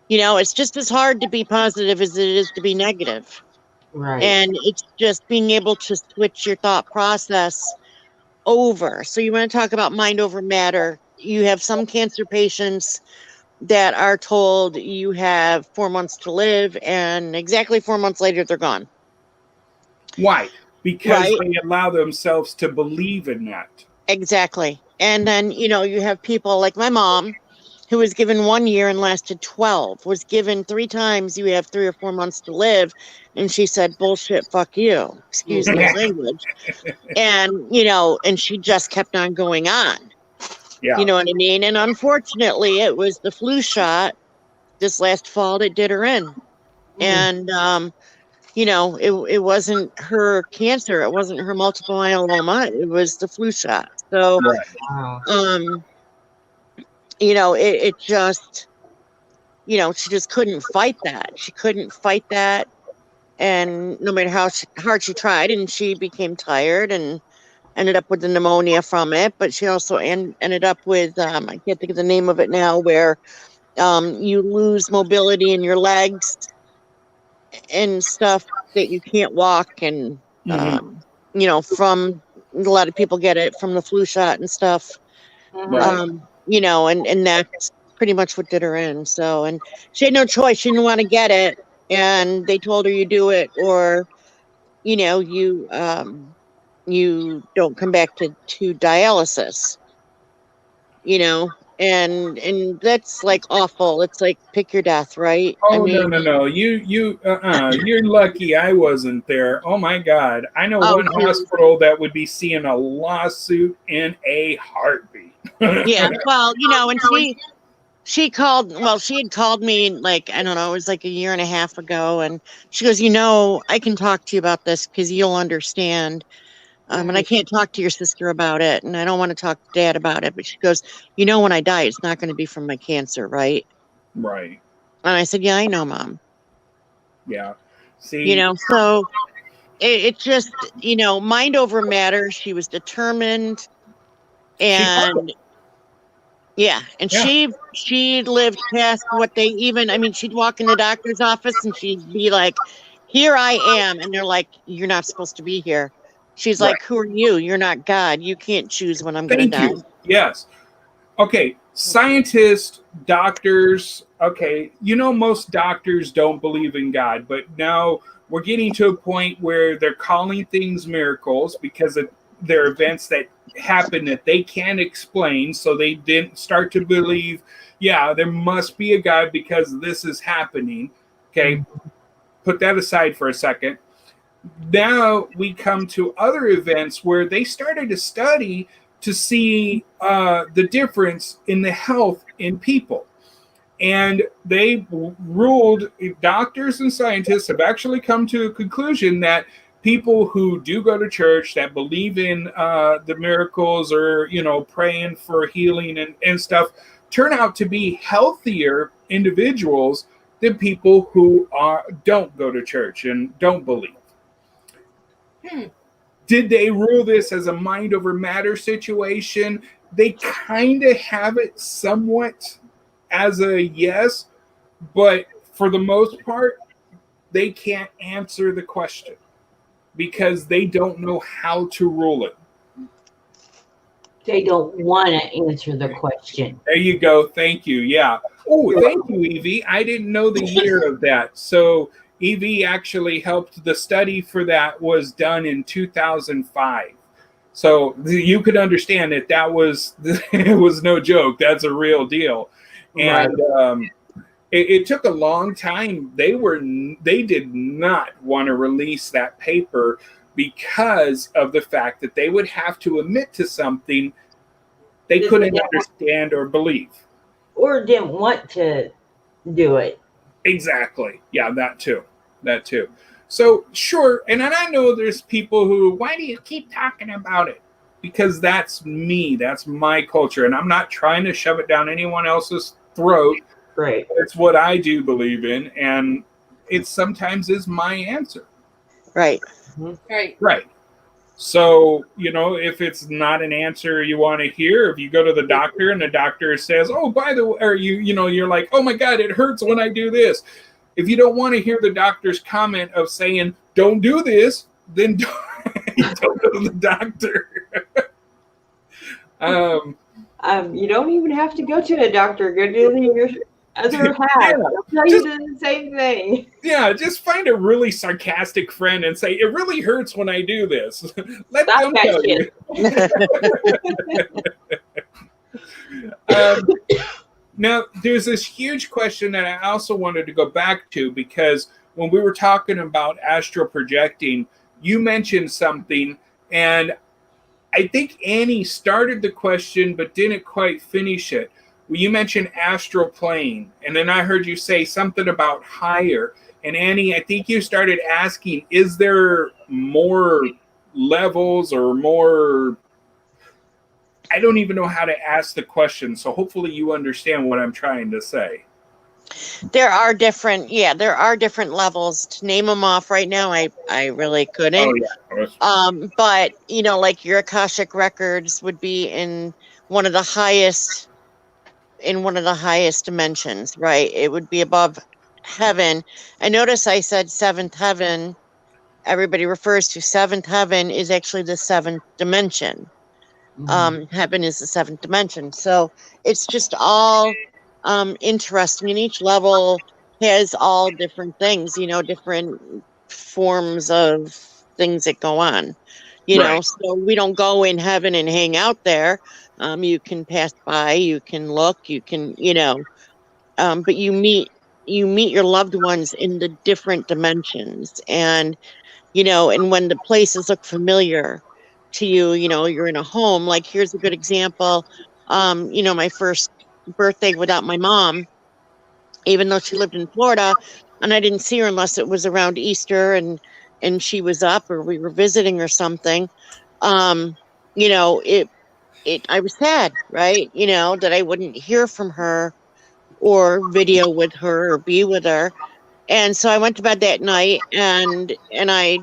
It's just as hard to be positive as it is to be negative. Right. And it's just being able to switch your thought process over. So you want to talk about mind over matter. You have some cancer patients that are told you have 4 months to live, and exactly 4 months later, they're gone. Why? Because they allow themselves to believe in that. Exactly. And then, you have people like my mom, who was given 1 year and lasted 12, was given 3 times, you have 3 or 4 months to live. And she said, bullshit, fuck you. Excuse my language. And, and she just kept on going on. Yeah. You know what I mean? And unfortunately, it was the flu shot this last fall that did her in. And, it wasn't her cancer. It wasn't her multiple myeloma. It was the flu shot. So, it just, she just couldn't fight that. She couldn't fight that. And no matter how hard she tried, and she became tired and ended up with the pneumonia from it. But she also ended up with, I can't think of the name of it now, where You lose mobility in your legs and stuff that you can't walk. And, from a lot of people get it from the flu shot and stuff. Right. And that's pretty much what did her in. So, and she had no choice. She didn't want to get it. And they told her you do it or, you don't come back to dialysis, and that's like awful. It's like pick your death, right? Oh, no. You're lucky I wasn't there. Oh my God. I know one hospital that would be seeing a lawsuit in a heartbeat. Yeah. Well, and she had called me like, I don't know, it was like a year and a half ago. And she goes, I can talk to you about this because you'll understand. And I can't talk to your sister about it. And I don't want to talk to Dad about it. But she goes, when I die, it's not going to be from my cancer, right? Right. And I said, yeah, I know, Mom. Yeah. See, so it just, mind over matter. She was determined. And she lived past what they she'd walk in the doctor's office and she'd be like, here I am. And they're like, you're not supposed to be here. She's like, who are you? You're not God. You can't choose when I'm going to die. Thank you. Yes. Okay. Scientists, doctors. Okay. Most doctors don't believe in God, but now we're getting to a point where they're calling things miracles because they're events that happen that they can't explain. So they didn't start to believe, there must be a God because this is happening. Okay. Put that aside for a second. Now we come to other events where they started to study to see the difference in the health in people. And they ruled, doctors and scientists have actually come to a conclusion that people who do go to church, that believe in the miracles or, praying for healing and stuff, turn out to be healthier individuals than people who don't go to church and don't believe. Did they rule this as a mind over matter situation? They kind of have it somewhat as a yes, but for the most part, they can't answer the question because they don't know how to rule it. They don't want to answer the question. There you go. Thank you. Yeah. Oh, thank you, Evie. I didn't know the year of that. So Evie actually helped. The study for that was done in 2005. So you could understand that was it was no joke. That's a real deal. And it took a long time. They did not want to release that paper because of the fact that they would have to admit to something they couldn't understand or believe. Or didn't want to do it. Exactly. Yeah, that too. So, sure, and I know there's people who, why do you keep talking about it? Because that's me. That's my culture. And I'm not trying to shove it down anyone else's throat. Right. It's what I do believe in. And it sometimes is my answer. Right. Right. So, if it's not an answer you want to hear, if you go to the doctor and the doctor says, oh, by the way, or you're like, oh my God, it hurts when I do this. If you don't want to hear the doctor's comment of saying, don't do this, then don't go to the doctor. You don't even have to go to a doctor. Go to your other half. They'll tell you the same thing. Yeah, just find a really sarcastic friend and say, it really hurts when I do this. Let them tell you. Now, there's this huge question that I also wanted to go back to, because when we were talking about astral projecting, you mentioned something, and I think Annie started the question but didn't quite finish it. Well, you mentioned astral plane, and then I heard you say something about higher. And Annie, I think you started asking, is there more levels or more... I don't even know how to ask the question, so hopefully you understand what I'm trying to say. There are different levels. To name them off right now, I really couldn't. Oh, yeah. But, like your Akashic records would be in one of the highest in one of the highest dimensions, right? It would be above heaven. I notice I said seventh heaven. Everybody refers to seventh heaven is actually the seventh dimension. Heaven is the seventh dimension. So it's just all interesting. And each level has all different things, you know, different forms of things that go on. You know, Right. so we don't go in heaven and hang out there. You can pass by, you can look, you can, you know, but you meet your loved ones in the different dimensions. And you know, and when the places look familiar to you, you know, you're in a home. Like, here's a good example. You know, my first birthday without my mom, even though she lived in Florida, and I didn't see her unless it was around Easter and she was up or we were visiting or something. Um, you know, it I was sad, right? You know, that I wouldn't hear from her or video with her or be with her. And so I went to bed that night and I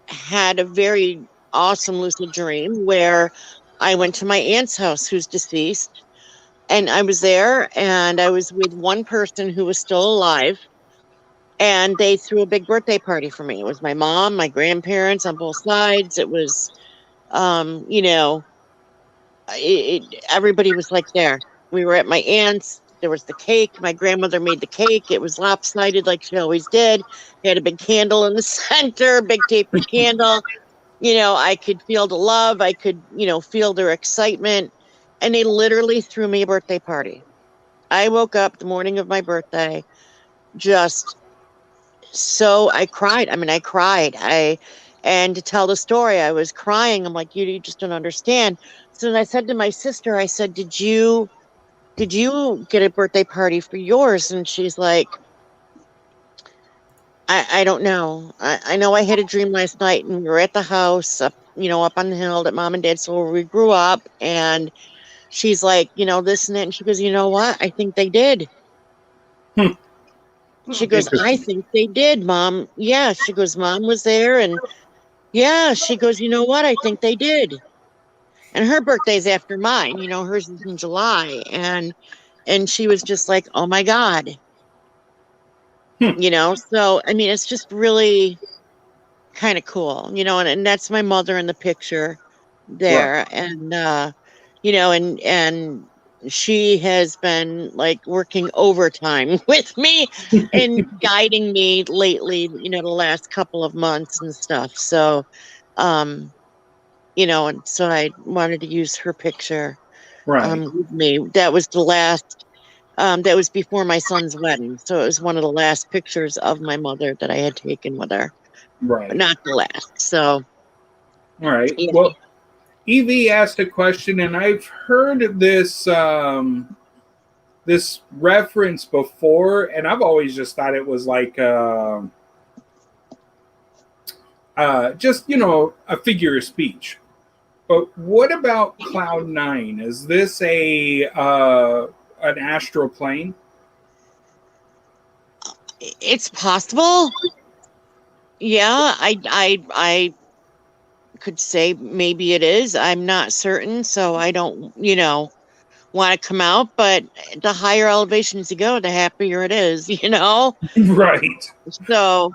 had a very awesome lucid dream where I went to my aunt's house who's deceased, and I was there and I was with one person who was still alive, and they threw a big birthday party for me. It was my mom, my grandparents on both sides. It was you know, everybody was like there. We were at my aunt's. There was the cake. My grandmother made the cake. It was lopsided like she always did. It had a big candle in the center, big tapered candle. You know, I could feel the love. I could, you know, feel their excitement. And they literally threw me a birthday party. I woke up the morning of my birthday, just so I cried. I mean, I cried. And to tell the story, I was crying. I'm like, you just don't understand. So then I said to my sister, I said, did you get a birthday party for yours? And she's like, I don't know. I know I had a dream last night and we were at the house up, you know, up on the hill that mom and dad saw where we grew up. And she's like, you know, this and that. And she goes, you know what? I think they did. Hmm. She goes, I Interesting. think they did, Mom. Yeah. She goes, Mom was there. And yeah, she goes, you know what? I think they did. And her birthday's after mine, you know, hers is in July. And she was just like, oh my God. Hmm. You know, so I mean, it's just really kind of cool, you know, and that's my mother in the picture Right. there. And you know, and she has been like working overtime with me and guiding me lately, you know, the last couple of months and stuff. So you know, and so I wanted to use her picture Right. with me. That was the last that was before my son's wedding. So it was one of the last pictures of my mother that I had taken with her, but Right. not the last. So All right. yeah. Well, Evie asked a question, and I've heard this this reference before, and I've always just thought it was like just, you know, a figure of speech. But what about Cloud Nine? Is this a an astral plane? It's possible. Yeah, I could say maybe it is. I'm not certain, so I don't, you know, want to come out, but the higher elevations you go, the happier it is, you know? Right. So,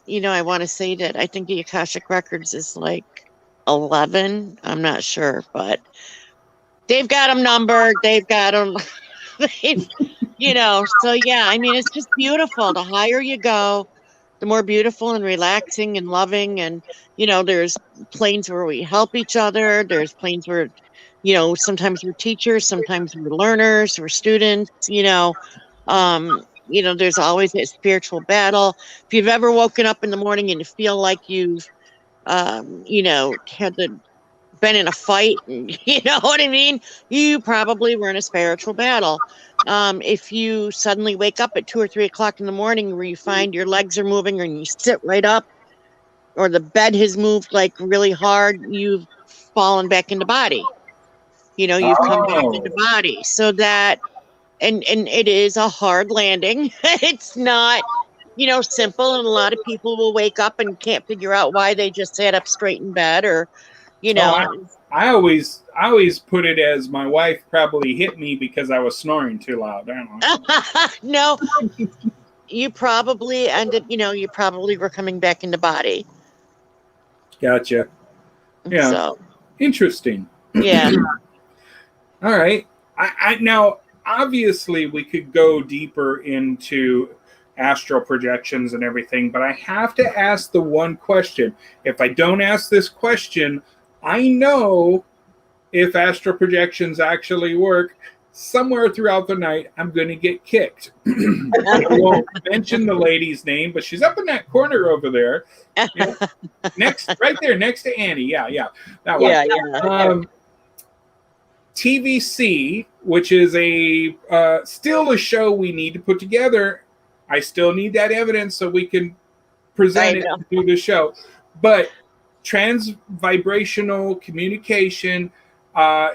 you know, I want to say that I think the Akashic Records is like 11. I'm not sure, but they've got them numbered. They've got them, you know, so yeah, I mean, it's just beautiful. The higher you go, the more beautiful and relaxing and loving. And, you know, there's planes where we help each other. There's planes where, you know, sometimes we're teachers, sometimes we're learners, we're students, you know, there's always that spiritual battle. If you've ever woken up in the morning and you feel like you've, you know, been in a fight, you know what I mean? You probably were in a spiritual battle. If you suddenly wake up at 2 or 3 o'clock in the morning where you find your legs are moving and you sit right up, or the bed has moved like really hard, you've fallen back into body. You know, you've come back into Oh. body. So that, and it is a hard landing. It's not, you know, simple. And a lot of people will wake up and can't figure out why they just sat up straight in bed, or, you Oh, I, know, I always put it as my wife probably hit me because I was snoring too loud. I don't know. No, you probably ended, you probably were coming back into body. Gotcha. Yeah. So, Interesting. yeah. All right. I now obviously we could go deeper into astral projections and everything, but I have to ask the one question. If I don't ask this question, I know if astral projections actually work. Somewhere throughout the night, I'm going to get kicked. I won't mention the lady's name, but she's up in that corner over there. Yeah. Right there, next to Annie. Yeah. That one. Yeah. TVC, which is still a show we need to put together. I still need that evidence so we can present it through the show. But trans-vibrational communication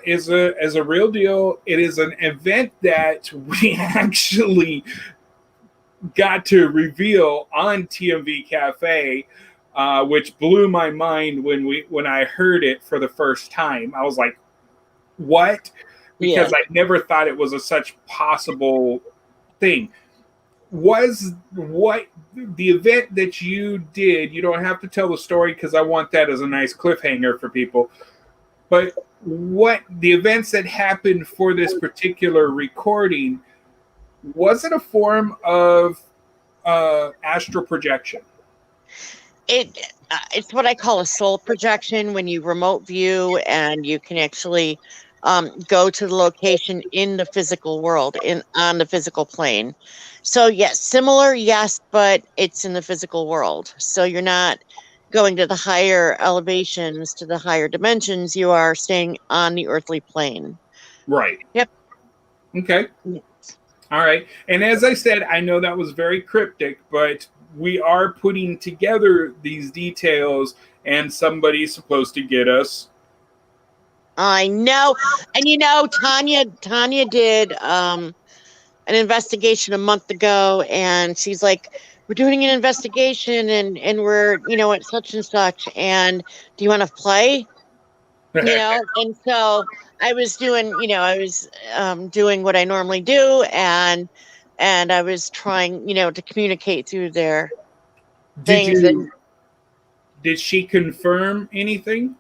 is a real deal. It is an event that we actually got to reveal on TMV Cafe, which blew my mind when I heard it for the first time. I was like, what? Because I never thought it was such possible thing. Was what the event that you did, you don't have to tell the story because I want that as a nice cliffhanger for people, but what the events that happened for this particular recording, was it a form of astral projection? It's what I call a soul projection, when you remote view and you can actually go to the location in the physical world, on the physical plane. So yes, similar, yes, but it's in the physical world. So you're not going to the higher elevations, to the higher dimensions. You are staying on the earthly plane. Right. Yep. Okay. All right. And as I said, I know that was very cryptic, but we are putting together these details, and somebody's supposed to get us. I know. And Tanya did an investigation a month ago, and she's like, we're doing an investigation and we're, at such and such, and do you want to play? And so I was doing, doing what I normally do, and I was trying, to communicate through their things. Did she confirm anything?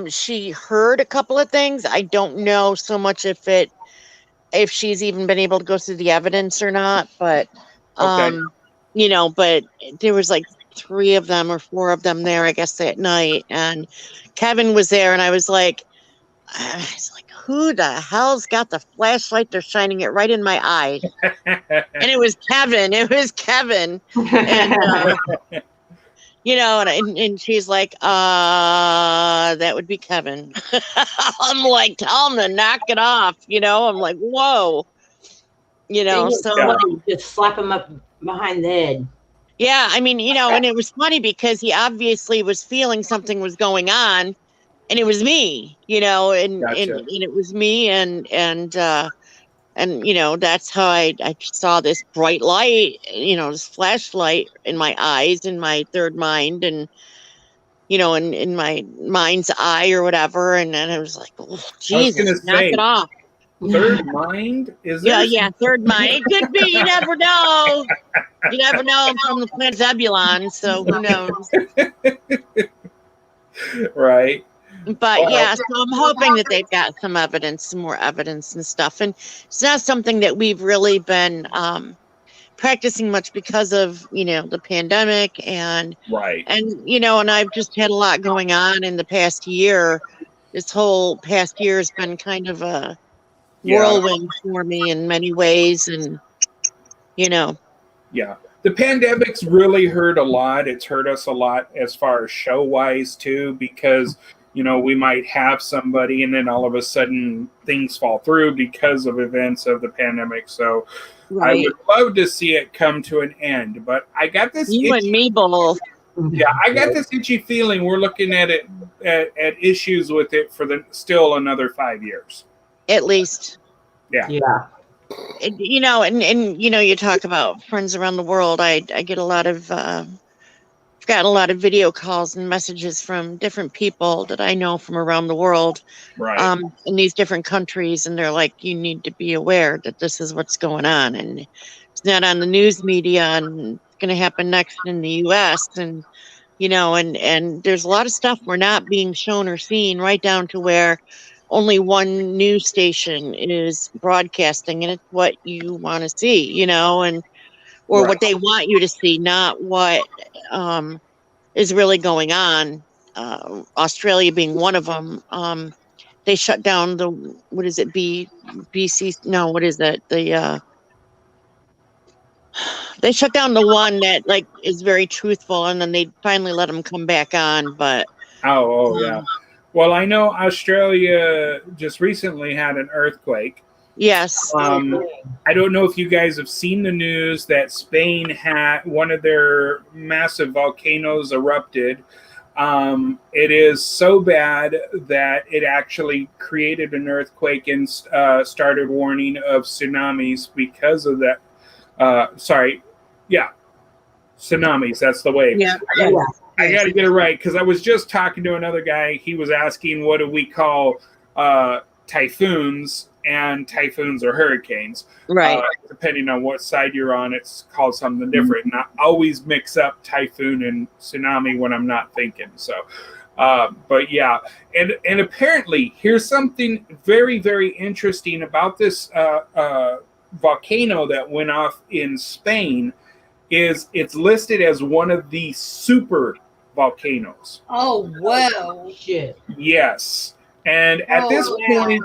She heard a couple of things. I don't know so much if she's even been able to go through the evidence or not, but okay. But there was like 3 of them or 4 of them there, I guess, that night, and Kevin was there, and I was like, who the hell's got the flashlight? They're shining it right in my eye. And it was Kevin. And and she's like, that would be Kevin. I'm like, tell him to knock it off. I'm like, whoa. So just slap him up behind the head. Yeah, and it was funny because he obviously was feeling something was going on, and it was me, and it was me, and that's how I saw this bright light, this flashlight in my eyes, in my third mind, and in my mind's eye or whatever, and then I was like, oh, Jesus, knock it off. Third mind? Is there? Yeah, third mind. It could be. You never know. You never know. I'm from the planet Zebulon, so who knows? Right. But yeah, so I'm hoping that they've got some more evidence and stuff. And it's not something that we've really been practicing much because of, the pandemic and right. And I've just had a lot going on in the past year. This whole past year has been kind of a whirlwind for me in many ways, and Yeah, the pandemic's really hurt a lot. It's hurt us a lot as far as show wise too, because we might have somebody and then all of a sudden things fall through because of events of the pandemic. So right. I would love to see it come to an end, but I got this and me both. Yeah, I got this itchy feeling we're looking at it at issues with it for still another 5 years. At least. Yeah. And you talk about friends around the world. I get a lot of got a lot of video calls and messages from different people that I know from around the world, Right. in these different countries, and they're like, you need to be aware that this is what's going on, and it's not on the news media, and it's going to happen next in the U.S. and and there's a lot of stuff we're not being shown or seen, right down to where only one news station is broadcasting, and it's what you want to see, or what they want you to see, not what is really going on. Australia being one of them. They shut down what is it, BC? No, what is it? They shut down the one that is very truthful, and then they finally let them come back on. But yeah. Well, I know Australia just recently had an earthquake. Yes. I don't know if you guys have seen the news that Spain had one of their massive volcanoes erupted. It is so bad that it actually created an earthquake and started warning of tsunamis because of that. Tsunamis. That's the wave. Yeah. I got to get it right because I was just talking to another guy. He was asking, what do we call typhoons? And typhoons are hurricanes. Right. Depending on what side you're on, it's called something different. And I always mix up typhoon and tsunami when I'm not thinking. So, but yeah. And apparently, here's something very, very interesting about this volcano that went off in Spain. Is it's listed as one of the super volcanoes. Oh, wow. Shit. Yes. And at this point,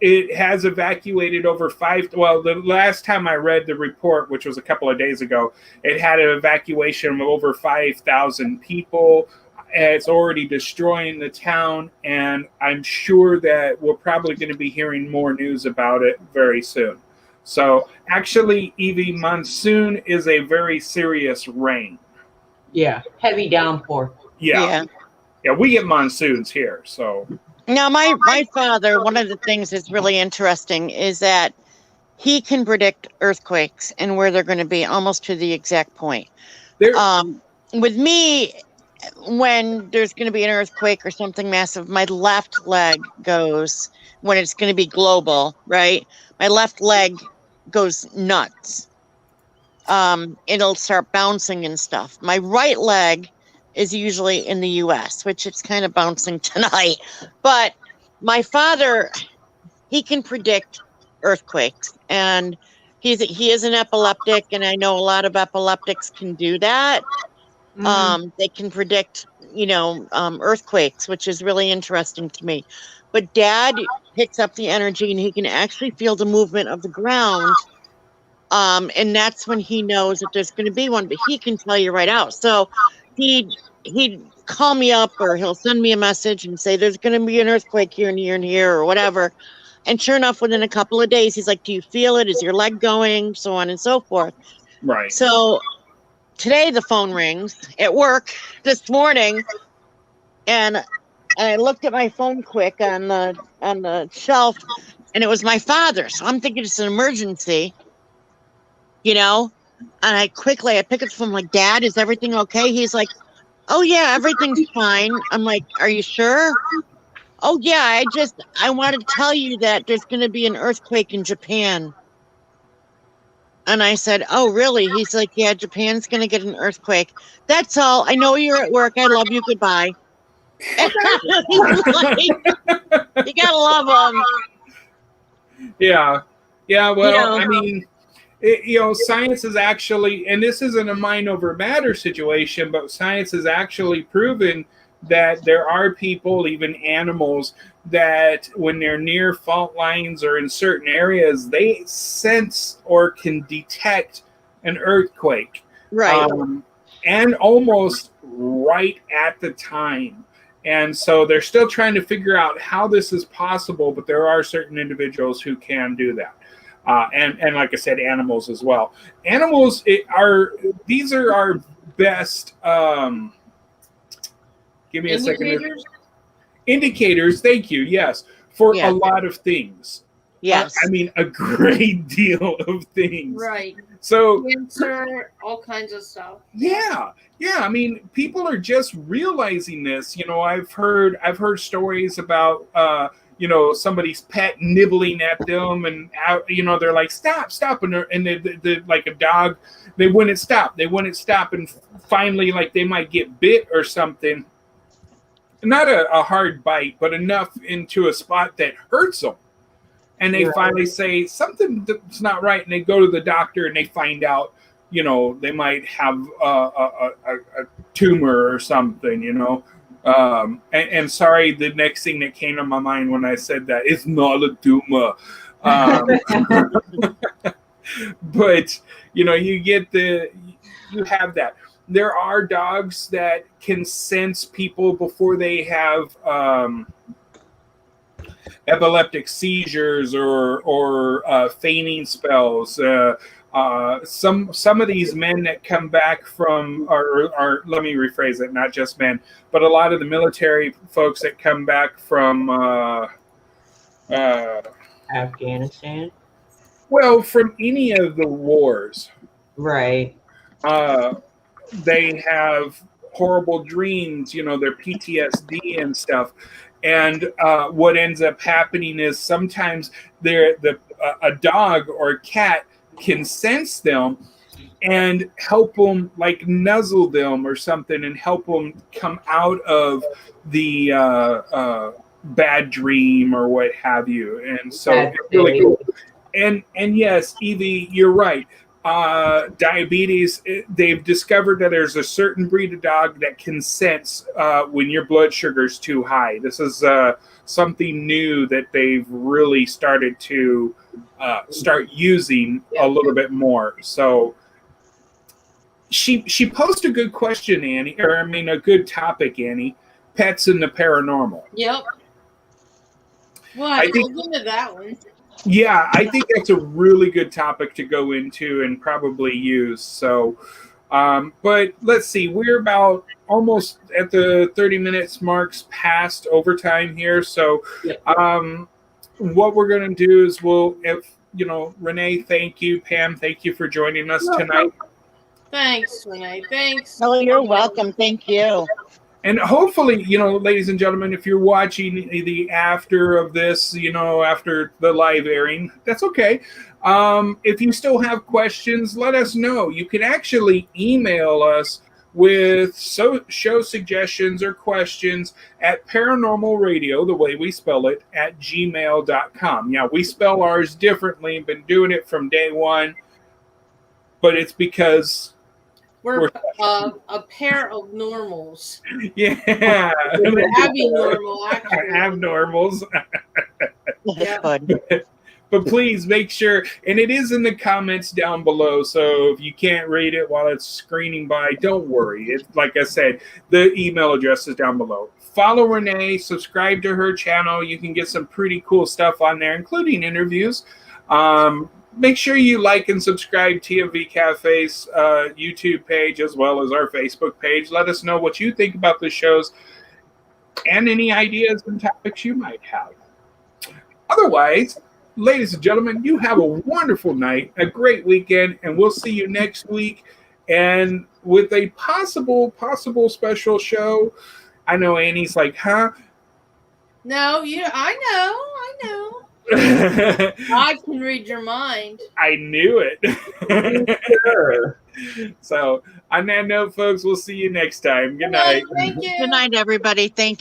it has evacuated over the last time I read the report, which was a couple of days ago, it had an evacuation of over 5,000 people. It's already destroying the town, and I'm sure that we're probably going to be hearing more news about it very soon. So actually, Evie, monsoon is a very serious rain. Yeah, heavy downpour. Yeah, we get monsoons here. So now, my father, one of the things that's really interesting is that he can predict earthquakes and where they're going to be almost to the exact point. With me, when there's going to be an earthquake or something massive, my left leg goes, when it's going to be global, right? My left leg goes nuts. It'll start bouncing and stuff. My right leg is usually in the US, which it's kind of bouncing tonight. But my father, he can predict earthquakes, and he is an epileptic, and I know a lot of epileptics can do that. They can predict, earthquakes, which is really interesting to me. But Dad picks up the energy, and he can actually feel the movement of the ground. And that's when he knows that there's going to be one, but he can tell you right out. So he'd call me up, or he'll send me a message and say, there's going to be an earthquake here and here and here or whatever. And sure enough, within a couple of days, he's like, do you feel it? Is your leg going? So on and so forth. Right. So today the phone rings at work this morning, and I looked at my phone quick on the shelf, and it was my father. So I'm thinking it's an emergency, and I pick up the phone, like, Dad, is everything okay? He's like, oh yeah, everything's fine. I'm like, are you sure? Oh yeah, I want to tell you that there's going to be an earthquake in Japan. And I said, oh really? He's like, yeah, Japan's going to get an earthquake. That's all. I know you're at work. I love you. Goodbye. Like, you gotta love them. Yeah. Well, I mean, science is actually, and this isn't a mind over matter situation, but science has actually proven that there are people, even animals, that when they're near fault lines or in certain areas, they sense or can detect an earthquake. Right. And almost right at the time. And so they're still trying to figure out how this is possible, but there are certain individuals who can do that. And like I said, animals as well. Animals these are our best, give me a second. Indicators, thank you, yes, for a lot of things. Yes. I mean, a great deal of things. Right. So Cancer, all kinds of stuff. yeah. I mean, people are just realizing this. I've heard stories about somebody's pet nibbling at them, and they're like, stop, and they like a dog, they wouldn't stop, and finally, like, they might get bit or something. Not a hard bite, but enough into a spot that hurts them. And they finally say something's not right, and they go to the doctor, and they find out, they might have a tumor or something, and sorry, the next thing that came to my mind when I said that is not a tumor. But, you have that. There are dogs that can sense people before they have epileptic seizures or fainting spells. Some of these men that come back from, or let me rephrase it, not just men, but a lot of the military folks that come back from Afghanistan. Well, from any of the wars, right? They have horrible dreams, their PTSD and stuff. And what ends up happening is sometimes a dog or a cat can sense them and help them, like nuzzle them or something, and help them come out of the bad dream or what have you. And so it's really cool. And yes, Evie, you're right. Diabetes, they've discovered that there's a certain breed of dog that can sense when your blood sugar's too high. This is something new that they've really started to start using a little bit more. So she posed a good question, Annie, a good topic, Annie. Pets and the paranormal. Yep. Well, I think into that one. Yeah, I think that's a really good topic to go into and probably use. So, but let's see, we're about almost at the 30 minutes marks past overtime here. So, what we're going to do is Renee, thank you. Pam, thank you for joining us tonight. Thanks, Renee. Thanks. Oh, you're welcome. Thank you. And hopefully, ladies and gentlemen, if you're watching the after of this, after the live airing, that's okay. If you still have questions, let us know. You can actually email us with show suggestions or questions at paranormalradio, the way we spell it, at gmail.com. Yeah, we spell ours differently, been doing it from day one, but it's because we're a pair of normals. Yeah. We're abnormal, actually. Abnormals. Yeah. But please make sure, and it is in the comments down below, so if you can't read it while it's screening by, don't worry. It's, like I said, the email address is down below. Follow Renee, subscribe to her channel. You can get some pretty cool stuff on there, including interviews. Make sure you like and subscribe TMV Cafe's YouTube page as well as our Facebook page. Let us know what you think about the shows and any ideas and topics you might have. Otherwise, ladies and gentlemen, you have a wonderful night, a great weekend, and we'll see you next week. And with a possible special show. I know Annie's like, huh? No, I know. I can read your mind. I knew it. Sure. So, on that note, folks, we'll see you next time. Good night. Thank you. Good night, everybody. Thank you.